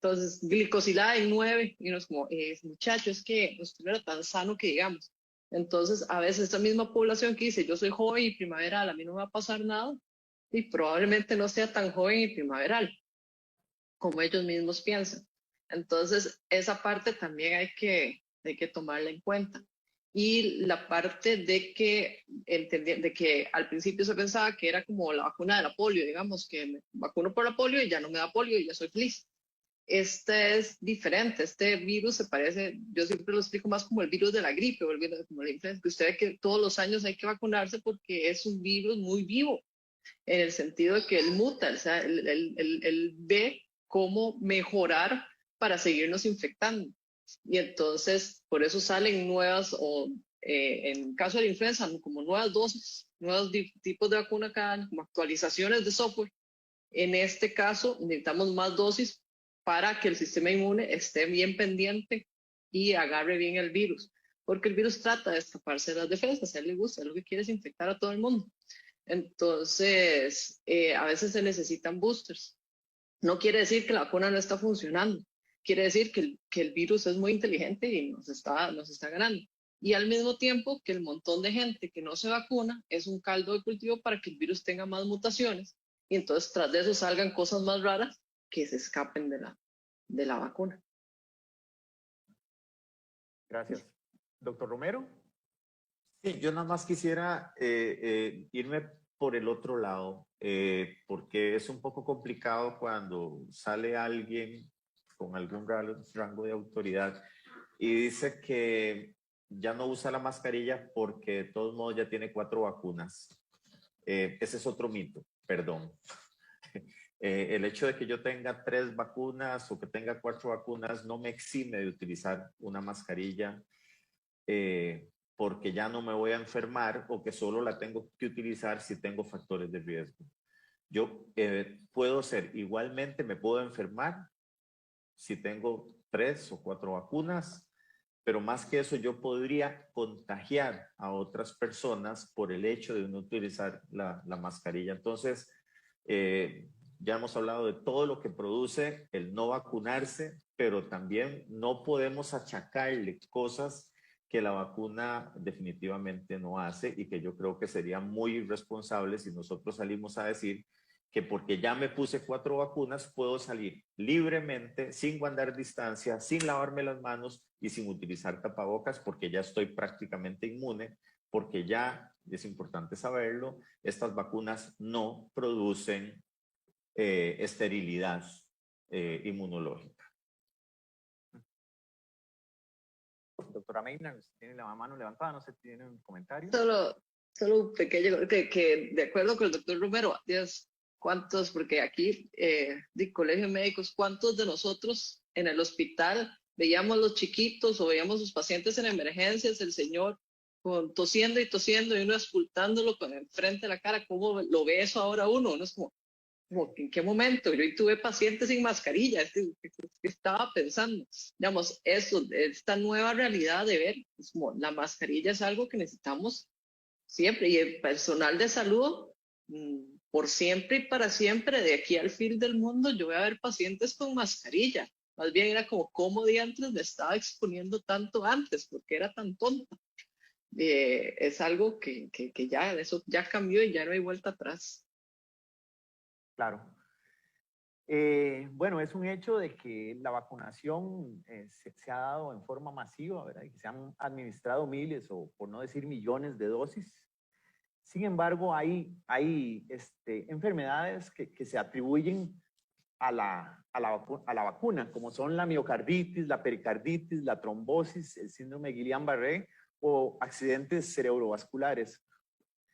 Entonces, glicosilada en 9. Y uno es como, muchacho, es que usted no era tan sano que digamos. Entonces, a veces esta misma población que dice, yo soy joven y primaveral, a mí no me va a pasar nada, y probablemente no sea tan joven y primaveral como ellos mismos piensan. Entonces, esa parte también hay que tomarla en cuenta. Y la parte de que al principio se pensaba que era como la vacuna de la polio, digamos, que me vacuno por la polio y ya no me da polio y ya soy feliz. Este es diferente, este virus se parece, yo siempre lo explico más como el virus de la gripe o el virus como la influenza, que usted ve que todos los años hay que vacunarse porque es un virus muy vivo, en el sentido de que él muta, o sea, él ve cómo mejorar para seguirnos infectando. Y entonces, por eso salen nuevas, o en caso de la influenza, como nuevas dosis, nuevos tipos de vacuna cada año, como actualizaciones de software. En este caso, necesitamos más dosis para que el sistema inmune esté bien pendiente y agarre bien el virus, porque el virus trata de escaparse de las defensas, a él le gusta, lo que quiere es infectar a todo el mundo. Entonces, a veces se necesitan boosters. No quiere decir que la vacuna no está funcionando, quiere decir que el virus es muy inteligente y nos está ganando. Y al mismo tiempo que el montón de gente que no se vacuna es un caldo de cultivo para que el virus tenga más mutaciones y entonces tras de eso salgan cosas más raras que se escapen de la vacuna. Gracias. Doctor Romero. Sí, yo nada más quisiera irme por el otro lado, porque es un poco complicado cuando sale alguien con algún rango de autoridad y dice que ya no usa la mascarilla porque de todos modos ya tiene 4 vacunas. Ese es otro mito, perdón. El hecho de que yo tenga 3 vacunas o que tenga 4 vacunas no me exime de utilizar una mascarilla porque ya no me voy a enfermar o que solo la tengo que utilizar si tengo factores de riesgo. Yo puedo ser igualmente, me puedo enfermar si tengo 3 o 4 vacunas, pero más que eso yo podría contagiar a otras personas por el hecho de no utilizar la mascarilla. Entonces, ya hemos hablado de todo lo que produce el no vacunarse, pero también no podemos achacarle cosas que la vacuna definitivamente no hace y que yo creo que sería muy irresponsable si nosotros salimos a decir que porque ya me puse 4 vacunas puedo salir libremente, sin guardar distancia, sin lavarme las manos y sin utilizar tapabocas porque ya estoy prácticamente inmune, porque ya, es importante saberlo, estas vacunas no producen esterilidad inmunológica. Doctora Meina, tiene la mano levantada, no sé si tiene un comentario. Solo un pequeño, que de acuerdo con el doctor Romero, Dios, ¿cuántos? Porque aquí, de colegio de médicos, ¿cuántos de nosotros en el hospital veíamos los chiquitos o veíamos los pacientes en emergencias, el señor tosiendo y uno expultándolo con enfrente de la cara? ¿Cómo lo ve eso ahora uno? Uno es como ¿en qué momento? Yo tuve pacientes sin mascarilla, ¿qué estaba pensando? Digamos, esta nueva realidad de ver, es como la mascarilla es algo que necesitamos siempre, y el personal de salud, por siempre y para siempre, de aquí al fin del mundo, yo voy a ver pacientes con mascarilla. Más bien era como, ¿cómo diantres me estaba exponiendo tanto antes? Porque era tan tonta. Es algo que ya, eso ya cambió y ya no hay vuelta atrás. Claro. Bueno, es un hecho de que la vacunación se ha dado en forma masiva, ¿verdad? Y que se han administrado miles o por no decir millones de dosis. Sin embargo, hay enfermedades que se atribuyen a la vacuna, como son la miocarditis, la pericarditis, la trombosis, el síndrome de Guillain-Barré o accidentes cerebrovasculares.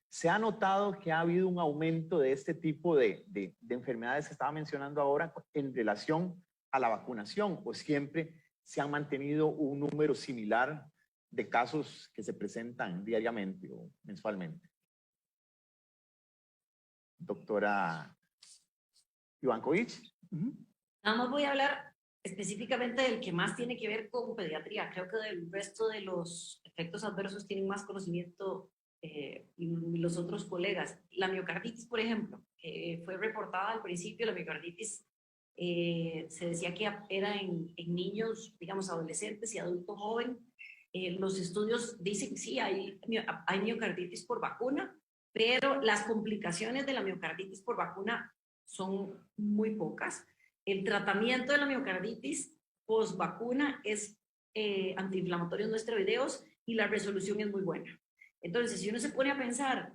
Se ha notado que ha habido un aumento de este tipo de enfermedades que estaba mencionando ahora en relación a la vacunación, o siempre se han mantenido un número similar de casos que se presentan diariamente o mensualmente. Doctora Ivankovic. Nada más voy a hablar específicamente del que más tiene que ver con pediatría. Creo que del resto de los efectos adversos tienen más conocimiento los otros colegas. La miocarditis, por ejemplo, que fue reportada al principio, la miocarditis se decía que era en niños, digamos, adolescentes y adultos jóvenes. Los estudios dicen que sí, hay miocarditis por vacuna, pero las complicaciones de la miocarditis por vacuna son muy pocas. El tratamiento de la miocarditis post vacuna es antiinflamatorio no esteroideos y la resolución es muy buena. Entonces, si uno se pone a pensar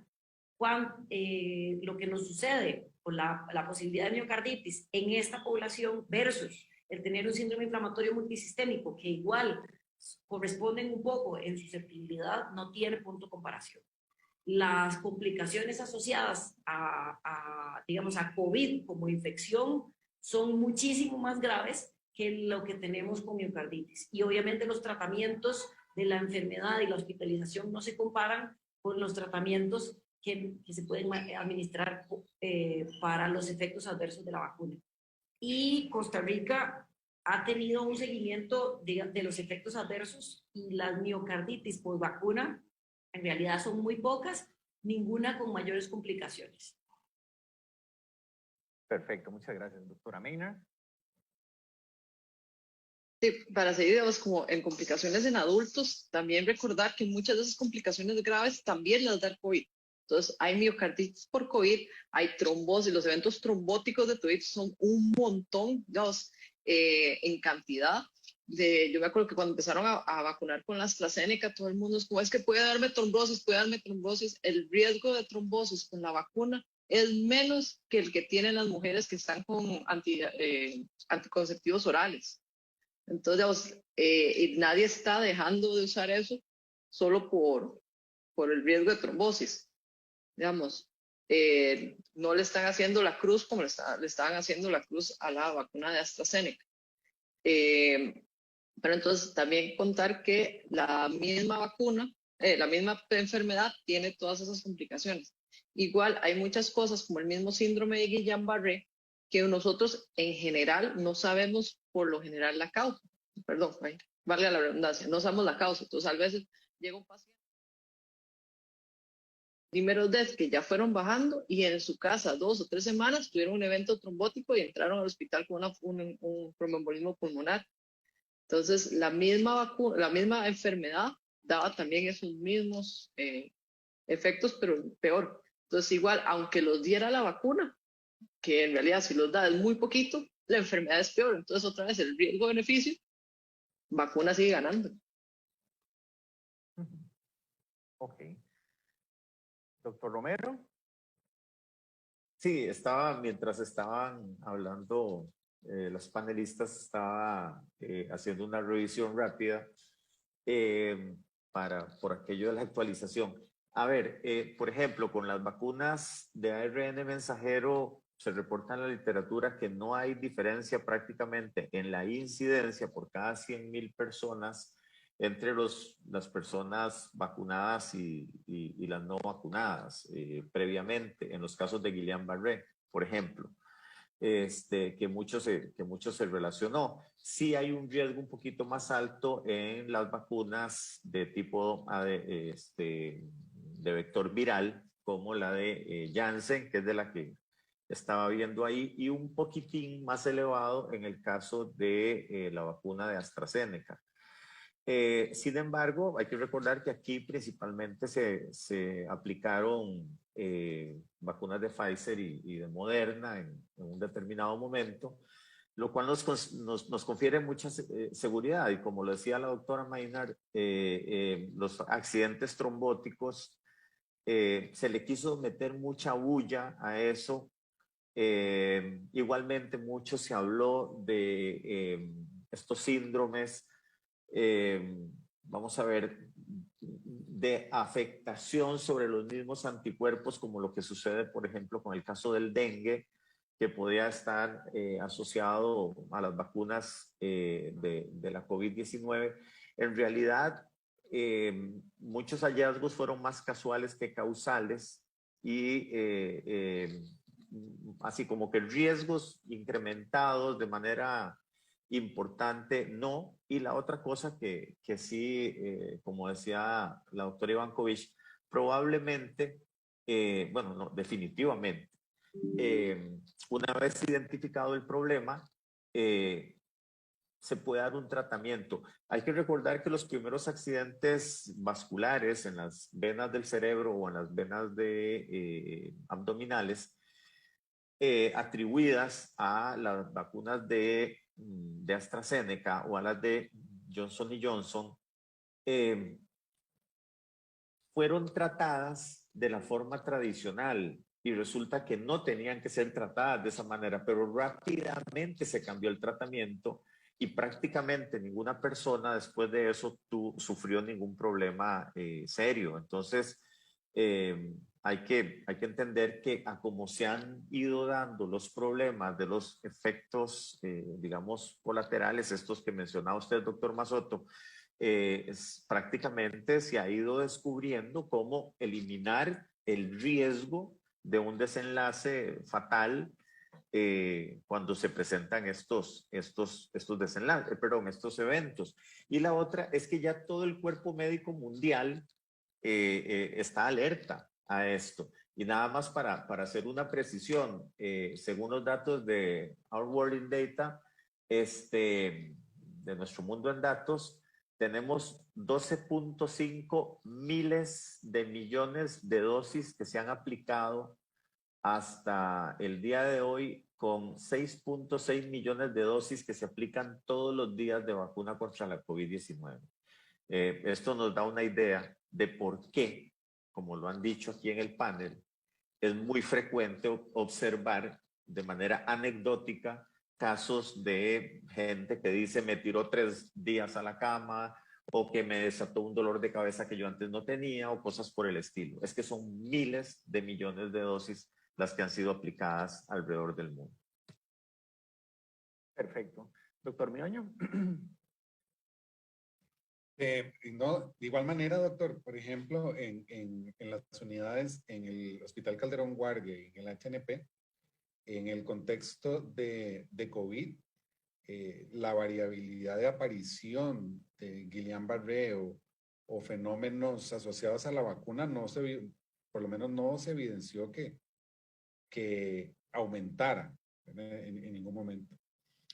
lo que nos sucede con la posibilidad de miocarditis en esta población versus el tener un síndrome inflamatorio multisistémico que igual corresponden un poco en susceptibilidad, no tiene punto de comparación. Las complicaciones asociadas digamos, a COVID como infección son muchísimo más graves que lo que tenemos con miocarditis. Y obviamente los tratamientos de la enfermedad y la hospitalización no se comparan con los tratamientos que se pueden administrar para los efectos adversos de la vacuna. Y Costa Rica ha tenido un seguimiento de los efectos adversos y las miocarditis post vacuna en realidad son muy pocas, ninguna con mayores complicaciones. Perfecto, muchas gracias, doctora Maynard. Sí, para seguir, digamos, como en complicaciones en adultos, también recordar que muchas de esas complicaciones graves también las da el COVID. Entonces, hay miocarditis por COVID, hay trombosis, los eventos trombóticos de COVID son un montón, digamos, en cantidad. Yo me acuerdo que cuando empezaron a vacunar con la AstraZeneca, todo el mundo es como, es que puede darme trombosis, puede darme trombosis. El riesgo de trombosis con la vacuna es menos que el que tienen las mujeres que están con anticonceptivos orales. Entonces, nadie está dejando de usar eso solo por el riesgo de trombosis. Digamos, no le están haciendo la cruz como le estaban haciendo la cruz a la vacuna de AstraZeneca. Pero entonces también contar que la misma vacuna, la misma enfermedad tiene todas esas complicaciones. Igual hay muchas cosas como el mismo síndrome de Guillain-Barré que nosotros en general no sabemos por lo general la causa. Perdón, vale la redundancia, no sabemos la causa. Entonces a veces llega un paciente, números de que ya fueron bajando y en su casa 2 o 3 semanas tuvieron un evento trombótico y entraron al hospital con un tromboembolismo pulmonar. Entonces, la misma enfermedad daba también esos mismos efectos, pero peor. Entonces, igual, aunque los diera la vacuna, que en realidad si los da es muy poquito, la enfermedad es peor. Entonces, otra vez, el riesgo-beneficio, vacuna sigue ganando. Ok. Doctor Romero. Sí, mientras estaban hablando, los panelistas estaba haciendo una revisión rápida por aquello de la actualización. A ver, por ejemplo, con las vacunas de ARN mensajero se reporta en la literatura que no hay diferencia prácticamente en la incidencia por cada 100,000 personas entre las personas vacunadas y las no vacunadas previamente, en los casos de Guillain-Barré, por ejemplo, que mucho se relacionó. Sí hay un riesgo un poquito más alto en las vacunas de tipo de vector viral, como la de Janssen, que es de la que estaba viendo ahí, y un poquitín más elevado en el caso de la vacuna de AstraZeneca. Sin embargo, hay que recordar que aquí principalmente se aplicaron vacunas de Pfizer y de Moderna en un determinado momento, lo cual nos confiere mucha seguridad. Y como lo decía la doctora Maynard, los accidentes trombóticos, se le quiso meter mucha bulla a eso. Igualmente mucho se habló de estos síndromes, vamos a ver, de afectación sobre los mismos anticuerpos, como lo que sucede, por ejemplo, con el caso del dengue, que podía estar asociado a las vacunas de la COVID-19. En realidad, muchos hallazgos fueron más casuales que causales y así como que riesgos incrementados de manera importante, no. Y la otra cosa que sí, como decía la doctora Ivankovich, probablemente, bueno, no, definitivamente, una vez identificado el problema, se puede dar un tratamiento. Hay que recordar que los primeros accidentes vasculares en las venas del cerebro o en las venas abdominales, atribuidas a las vacunas de AstraZeneca o a las de Johnson Johnson, fueron tratadas de la forma tradicional y resulta que no tenían que ser tratadas de esa manera, pero rápidamente se cambió el tratamiento y prácticamente ninguna persona después de eso sufrió ningún problema serio. Entonces, hay que entender que a como se han ido dando los problemas de los efectos, digamos, colaterales, estos que mencionaba usted, doctor Mazoto, prácticamente se ha ido descubriendo cómo eliminar el riesgo de un desenlace fatal cuando se presentan estos desenlaces, perdón, estos eventos. Y la otra es que ya todo el cuerpo médico mundial está alerta a esto. Y nada más para hacer una precisión, según los datos de Our World in Data, de nuestro mundo en datos, tenemos 12.5 miles de millones de dosis que se han aplicado hasta el día de hoy, con 6.6 millones de dosis que se aplican todos los días de vacuna contra la COVID-19. Esto nos da una idea de por qué, como lo han dicho aquí en el panel, es muy frecuente observar de manera anecdótica casos de gente que dice me tiró 3 días a la cama o que me desató un dolor de cabeza que yo antes no tenía o cosas por el estilo. Es que son miles de millones de dosis las que han sido aplicadas alrededor del mundo. Perfecto. Doctor Miño. No, de igual manera, doctor, por ejemplo, en las unidades, en el Hospital Calderón Guardia y en el HNP, en el contexto de COVID, la variabilidad de aparición de Guillain-Barré o fenómenos asociados a la vacuna por lo menos no se evidenció que aumentara en ningún momento.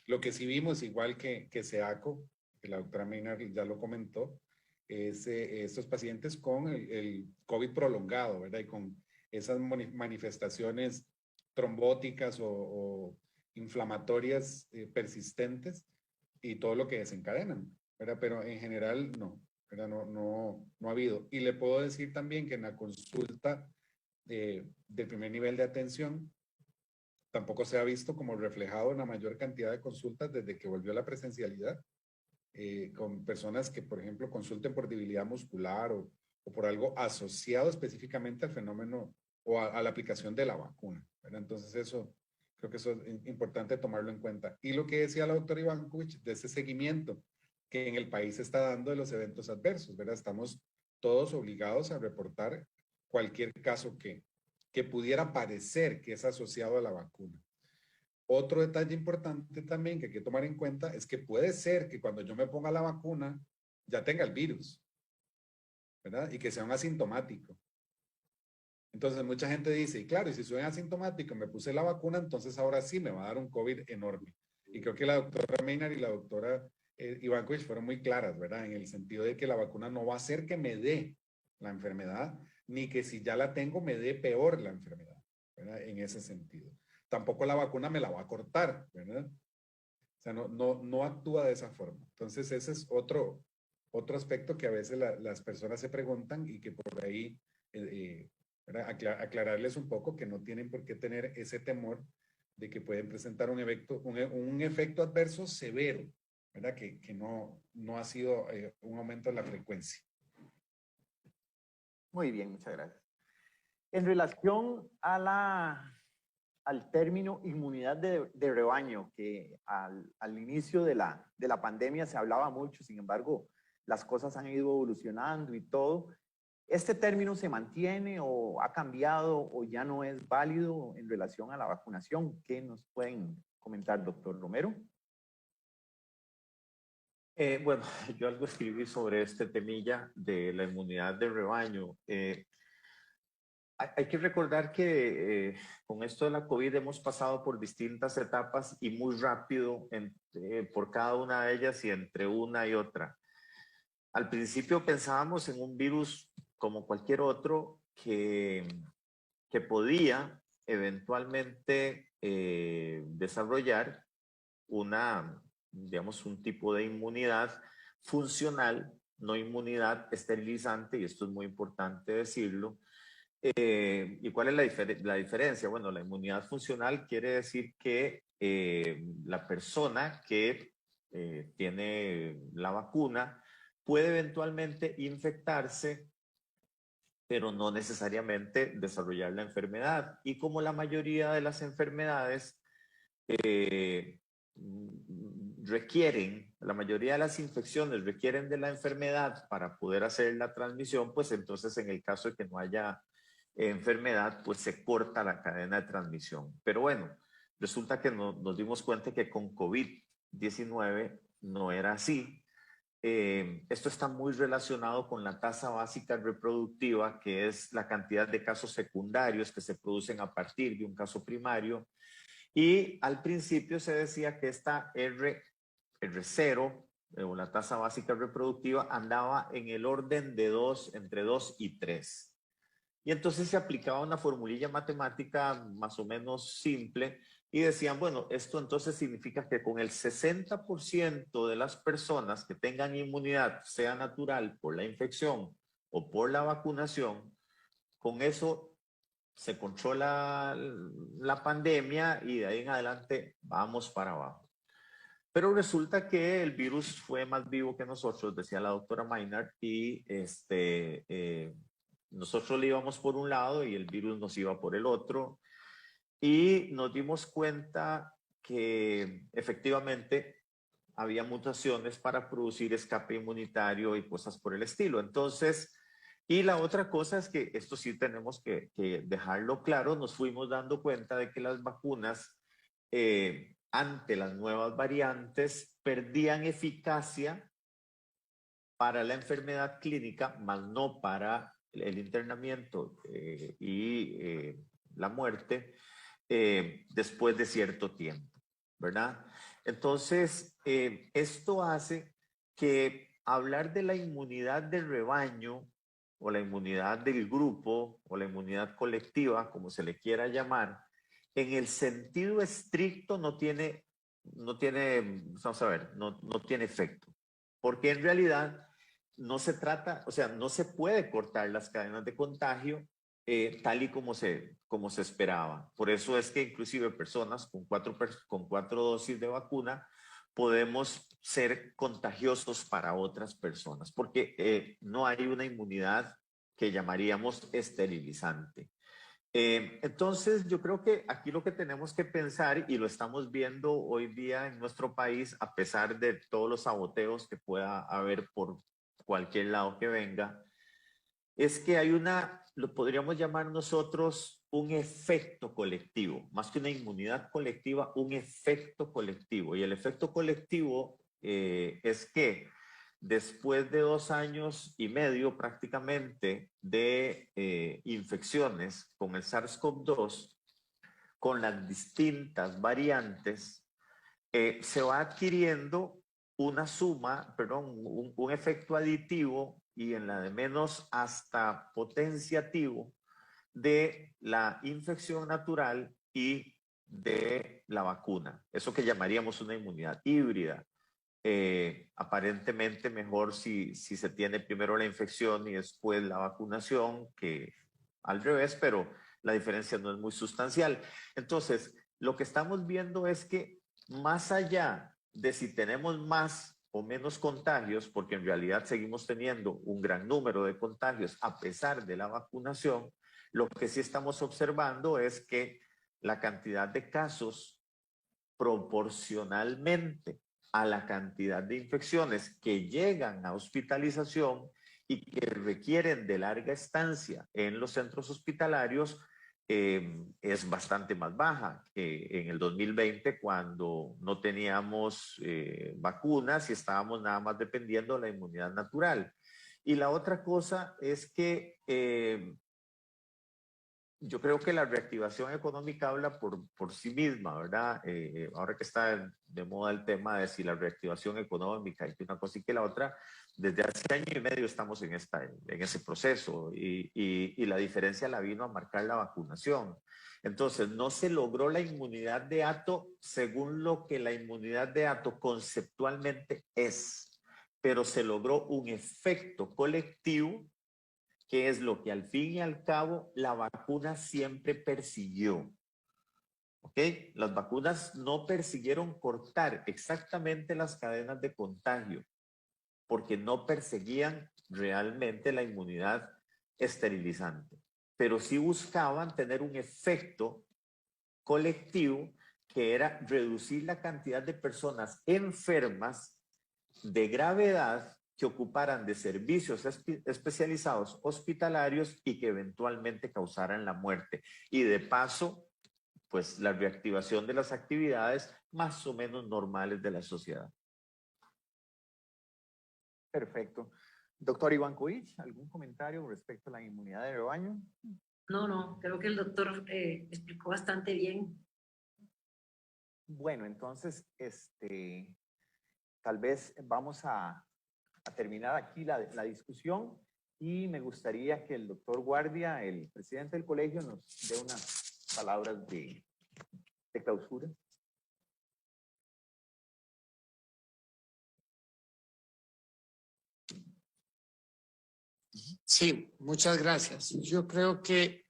Lo que sí vimos, igual que SEACO, que la doctora Maynard ya lo comentó, es estos pacientes con el COVID prolongado, ¿verdad? Y con esas manifestaciones trombóticas o inflamatorias persistentes y todo lo que desencadenan, ¿verdad? Pero en general no, ¿verdad? No ha habido. Y le puedo decir también que en la consulta del primer nivel de atención tampoco se ha visto como reflejado en la mayor cantidad de consultas desde que volvió la presencialidad, con personas que, por ejemplo, consulten por debilidad muscular o por algo asociado específicamente al fenómeno o a la aplicación de la vacuna, ¿verdad? Entonces creo que eso es importante tomarlo en cuenta. Y lo que decía la doctora Ivankovich de ese seguimiento que en el país se está dando de los eventos adversos, ¿verdad? Estamos todos obligados a reportar cualquier caso que pudiera parecer que es asociado a la vacuna. Otro detalle importante también que hay que tomar en cuenta es que puede ser que cuando yo me ponga la vacuna ya tenga el virus, ¿verdad? Y que sea un asintomático. Entonces mucha gente dice, y claro, y si soy asintomático, me puse la vacuna, entonces ahora sí me va a dar un COVID enorme. Y creo que la doctora Maynard y la doctora Ivankovich fueron muy claras, ¿verdad? En el sentido de que la vacuna no va a hacer que me dé la enfermedad, ni que si ya la tengo me dé peor la enfermedad, ¿verdad? En ese sentido. Tampoco la vacuna me la va a cortar, ¿verdad? O sea, no actúa de esa forma. Entonces, ese es otro aspecto que a veces las personas se preguntan y que por ahí, aclararles un poco que no tienen por qué tener ese temor de que pueden presentar un efecto adverso severo, ¿verdad? Que no ha sido un aumento en la frecuencia. Muy bien, muchas gracias. En relación al término inmunidad de rebaño, que al inicio de la pandemia se hablaba mucho, sin embargo, las cosas han ido evolucionando y todo. ¿Este término se mantiene o ha cambiado o ya no es válido en relación a la vacunación? ¿Qué nos pueden comentar, doctor Romero? Bueno, yo algo escribí sobre este temilla de la inmunidad de rebaño. Hay que recordar que con esto de la COVID hemos pasado por distintas etapas y muy rápido por cada una de ellas y entre una y otra. Al principio pensábamos en un virus como cualquier otro que podía eventualmente desarrollar digamos, un tipo de inmunidad funcional, no inmunidad esterilizante, y esto es muy importante decirlo. ¿Y cuál es la diferencia? Bueno, la inmunidad funcional quiere decir que la persona que tiene la vacuna puede eventualmente infectarse, pero no necesariamente desarrollar la enfermedad. Y como la mayoría de las enfermedades la mayoría de las infecciones requieren de la enfermedad para poder hacer la transmisión, pues entonces en el caso de que no haya enfermedad, pues se corta la cadena de transmisión. Pero bueno, resulta que nos dimos cuenta que con COVID-19 no era así. Esto está muy relacionado con la tasa básica reproductiva, que es la cantidad de casos secundarios que se producen a partir de un caso primario. Y al principio se decía que esta R0, o la tasa básica reproductiva, andaba en el orden de entre 2 y 3. Y entonces se aplicaba una formulilla matemática más o menos simple y decían, bueno, esto entonces significa que con el 60% de las personas que tengan inmunidad, sea natural por la infección o por la vacunación, con eso se controla la pandemia y de ahí en adelante vamos para abajo. Pero resulta que el virus fue más vivo que nosotros, decía la doctora Maynard, y nosotros le íbamos por un lado y el virus nos iba por el otro. Y nos dimos cuenta que efectivamente había mutaciones para producir escape inmunitario y cosas por el estilo. Entonces, y la otra cosa es que esto sí tenemos que dejarlo claro, nos fuimos dando cuenta de que las vacunas ante las nuevas variantes perdían eficacia para la enfermedad clínica, más no para el internamiento y la muerte después de cierto tiempo, ¿verdad? Entonces, esto hace que hablar de la inmunidad del rebaño o la inmunidad del grupo o la inmunidad colectiva, como se le quiera llamar, en el sentido estricto no tiene, vamos a ver, no tiene efecto. Porque en realidad no se trata, o sea, no se puede cortar las cadenas de contagio tal y como se esperaba. Por eso es que inclusive personas con cuatro dosis de vacuna podemos ser contagiosos para otras personas, porque no hay una inmunidad que llamaríamos esterilizante. Entonces, yo creo que aquí lo que tenemos que pensar, y lo estamos viendo hoy día en nuestro país, a pesar de todos los saboteos que pueda haber por cualquier lado que venga, es que hay lo podríamos llamar nosotros un efecto colectivo, más que una inmunidad colectiva, un efecto colectivo. Y el efecto colectivo es que después de 2 años y medio prácticamente de infecciones con el SARS-CoV-2, con las distintas variantes, se va adquiriendo una suma, perdón, un efecto aditivo y en la de menos hasta potenciativo de la infección natural y de la vacuna. Eso que llamaríamos una inmunidad híbrida. Aparentemente mejor si se tiene primero la infección y después la vacunación que al revés, pero la diferencia no es muy sustancial. Entonces, lo que estamos viendo es que más allá de si tenemos más o menos contagios, porque en realidad seguimos teniendo un gran número de contagios a pesar de la vacunación, lo que sí estamos observando es que la cantidad de casos proporcionalmente a la cantidad de infecciones que llegan a hospitalización y que requieren de larga estancia en los centros hospitalarios es bastante más baja que en el 2020, cuando no teníamos vacunas y estábamos nada más dependiendo de la inmunidad natural. Y la otra cosa es que yo creo que la reactivación económica habla por sí misma, ¿verdad? Ahora que está de moda el tema de si la reactivación económica y que una cosa y que la otra, desde hace año y medio estamos en ese proceso y la diferencia la vino a marcar la vacunación. Entonces, no se logró la inmunidad de hato según lo que la inmunidad de hato conceptualmente es, pero se logró un efecto colectivo, que es lo que al fin y al cabo la vacuna siempre persiguió. ¿Ok? Las vacunas no persiguieron cortar exactamente las cadenas de contagio, porque no perseguían realmente la inmunidad esterilizante, pero sí buscaban tener un efecto colectivo que era reducir la cantidad de personas enfermas de gravedad que ocuparan de servicios especializados hospitalarios y que eventualmente causaran la muerte. Y de paso, pues la reactivación de las actividades más o menos normales de la sociedad. Perfecto. Doctor Ivankovich, ¿algún comentario respecto a la inmunidad de rebaño? No, creo que el doctor explicó bastante bien. Bueno, entonces, tal vez vamos a terminar aquí la discusión y me gustaría que el doctor Guardia, el presidente del colegio, nos dé unas palabras de clausura. Sí, muchas gracias. Yo creo que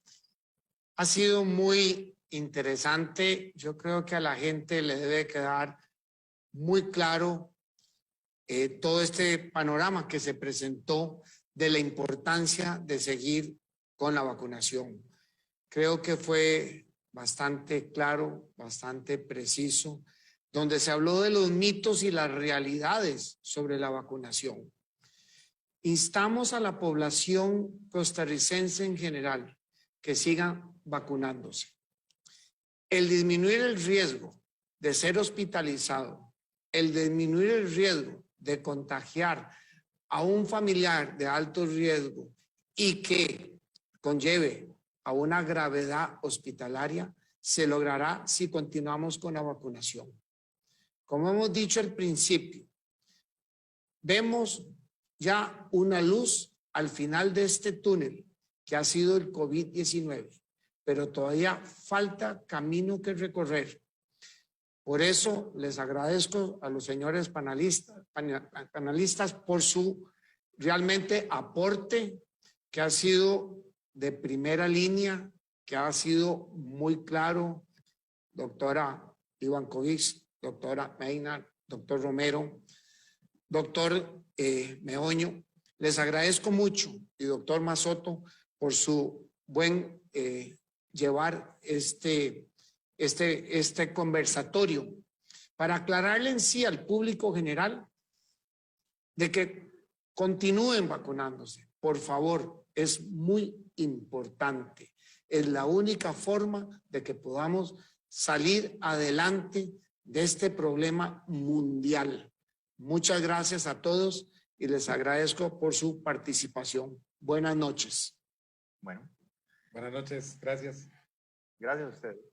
ha sido muy interesante. Yo creo que a la gente le debe quedar muy claro todo este panorama que se presentó de la importancia de seguir con la vacunación. Creo que fue bastante claro, bastante preciso, donde se habló de los mitos y las realidades sobre la vacunación. Instamos a la población costarricense en general que sigan vacunándose. El disminuir el riesgo de ser hospitalizado, el disminuir el riesgo de contagiar a un familiar de alto riesgo y que conlleve a una gravedad hospitalaria, se logrará si continuamos con la vacunación. Como hemos dicho al principio, vemos ya una luz al final de este túnel que ha sido el COVID-19, pero todavía falta camino que recorrer. Por eso les agradezco a los señores panelistas por su realmente aporte, que ha sido de primera línea, que ha sido muy claro. Doctora Ivankovich, doctora Maynard, doctor Romero, doctor Meoño, les agradezco mucho, y doctor Mazoto, por su buen llevar este conversatorio para aclararle en sí al público general de que continúen vacunándose. Por favor, es muy importante. Es la única forma de que podamos salir adelante de este problema mundial. Muchas gracias a todos y les agradezco por su participación. Buenas noches. Bueno. Buenas noches, gracias. Gracias a ustedes.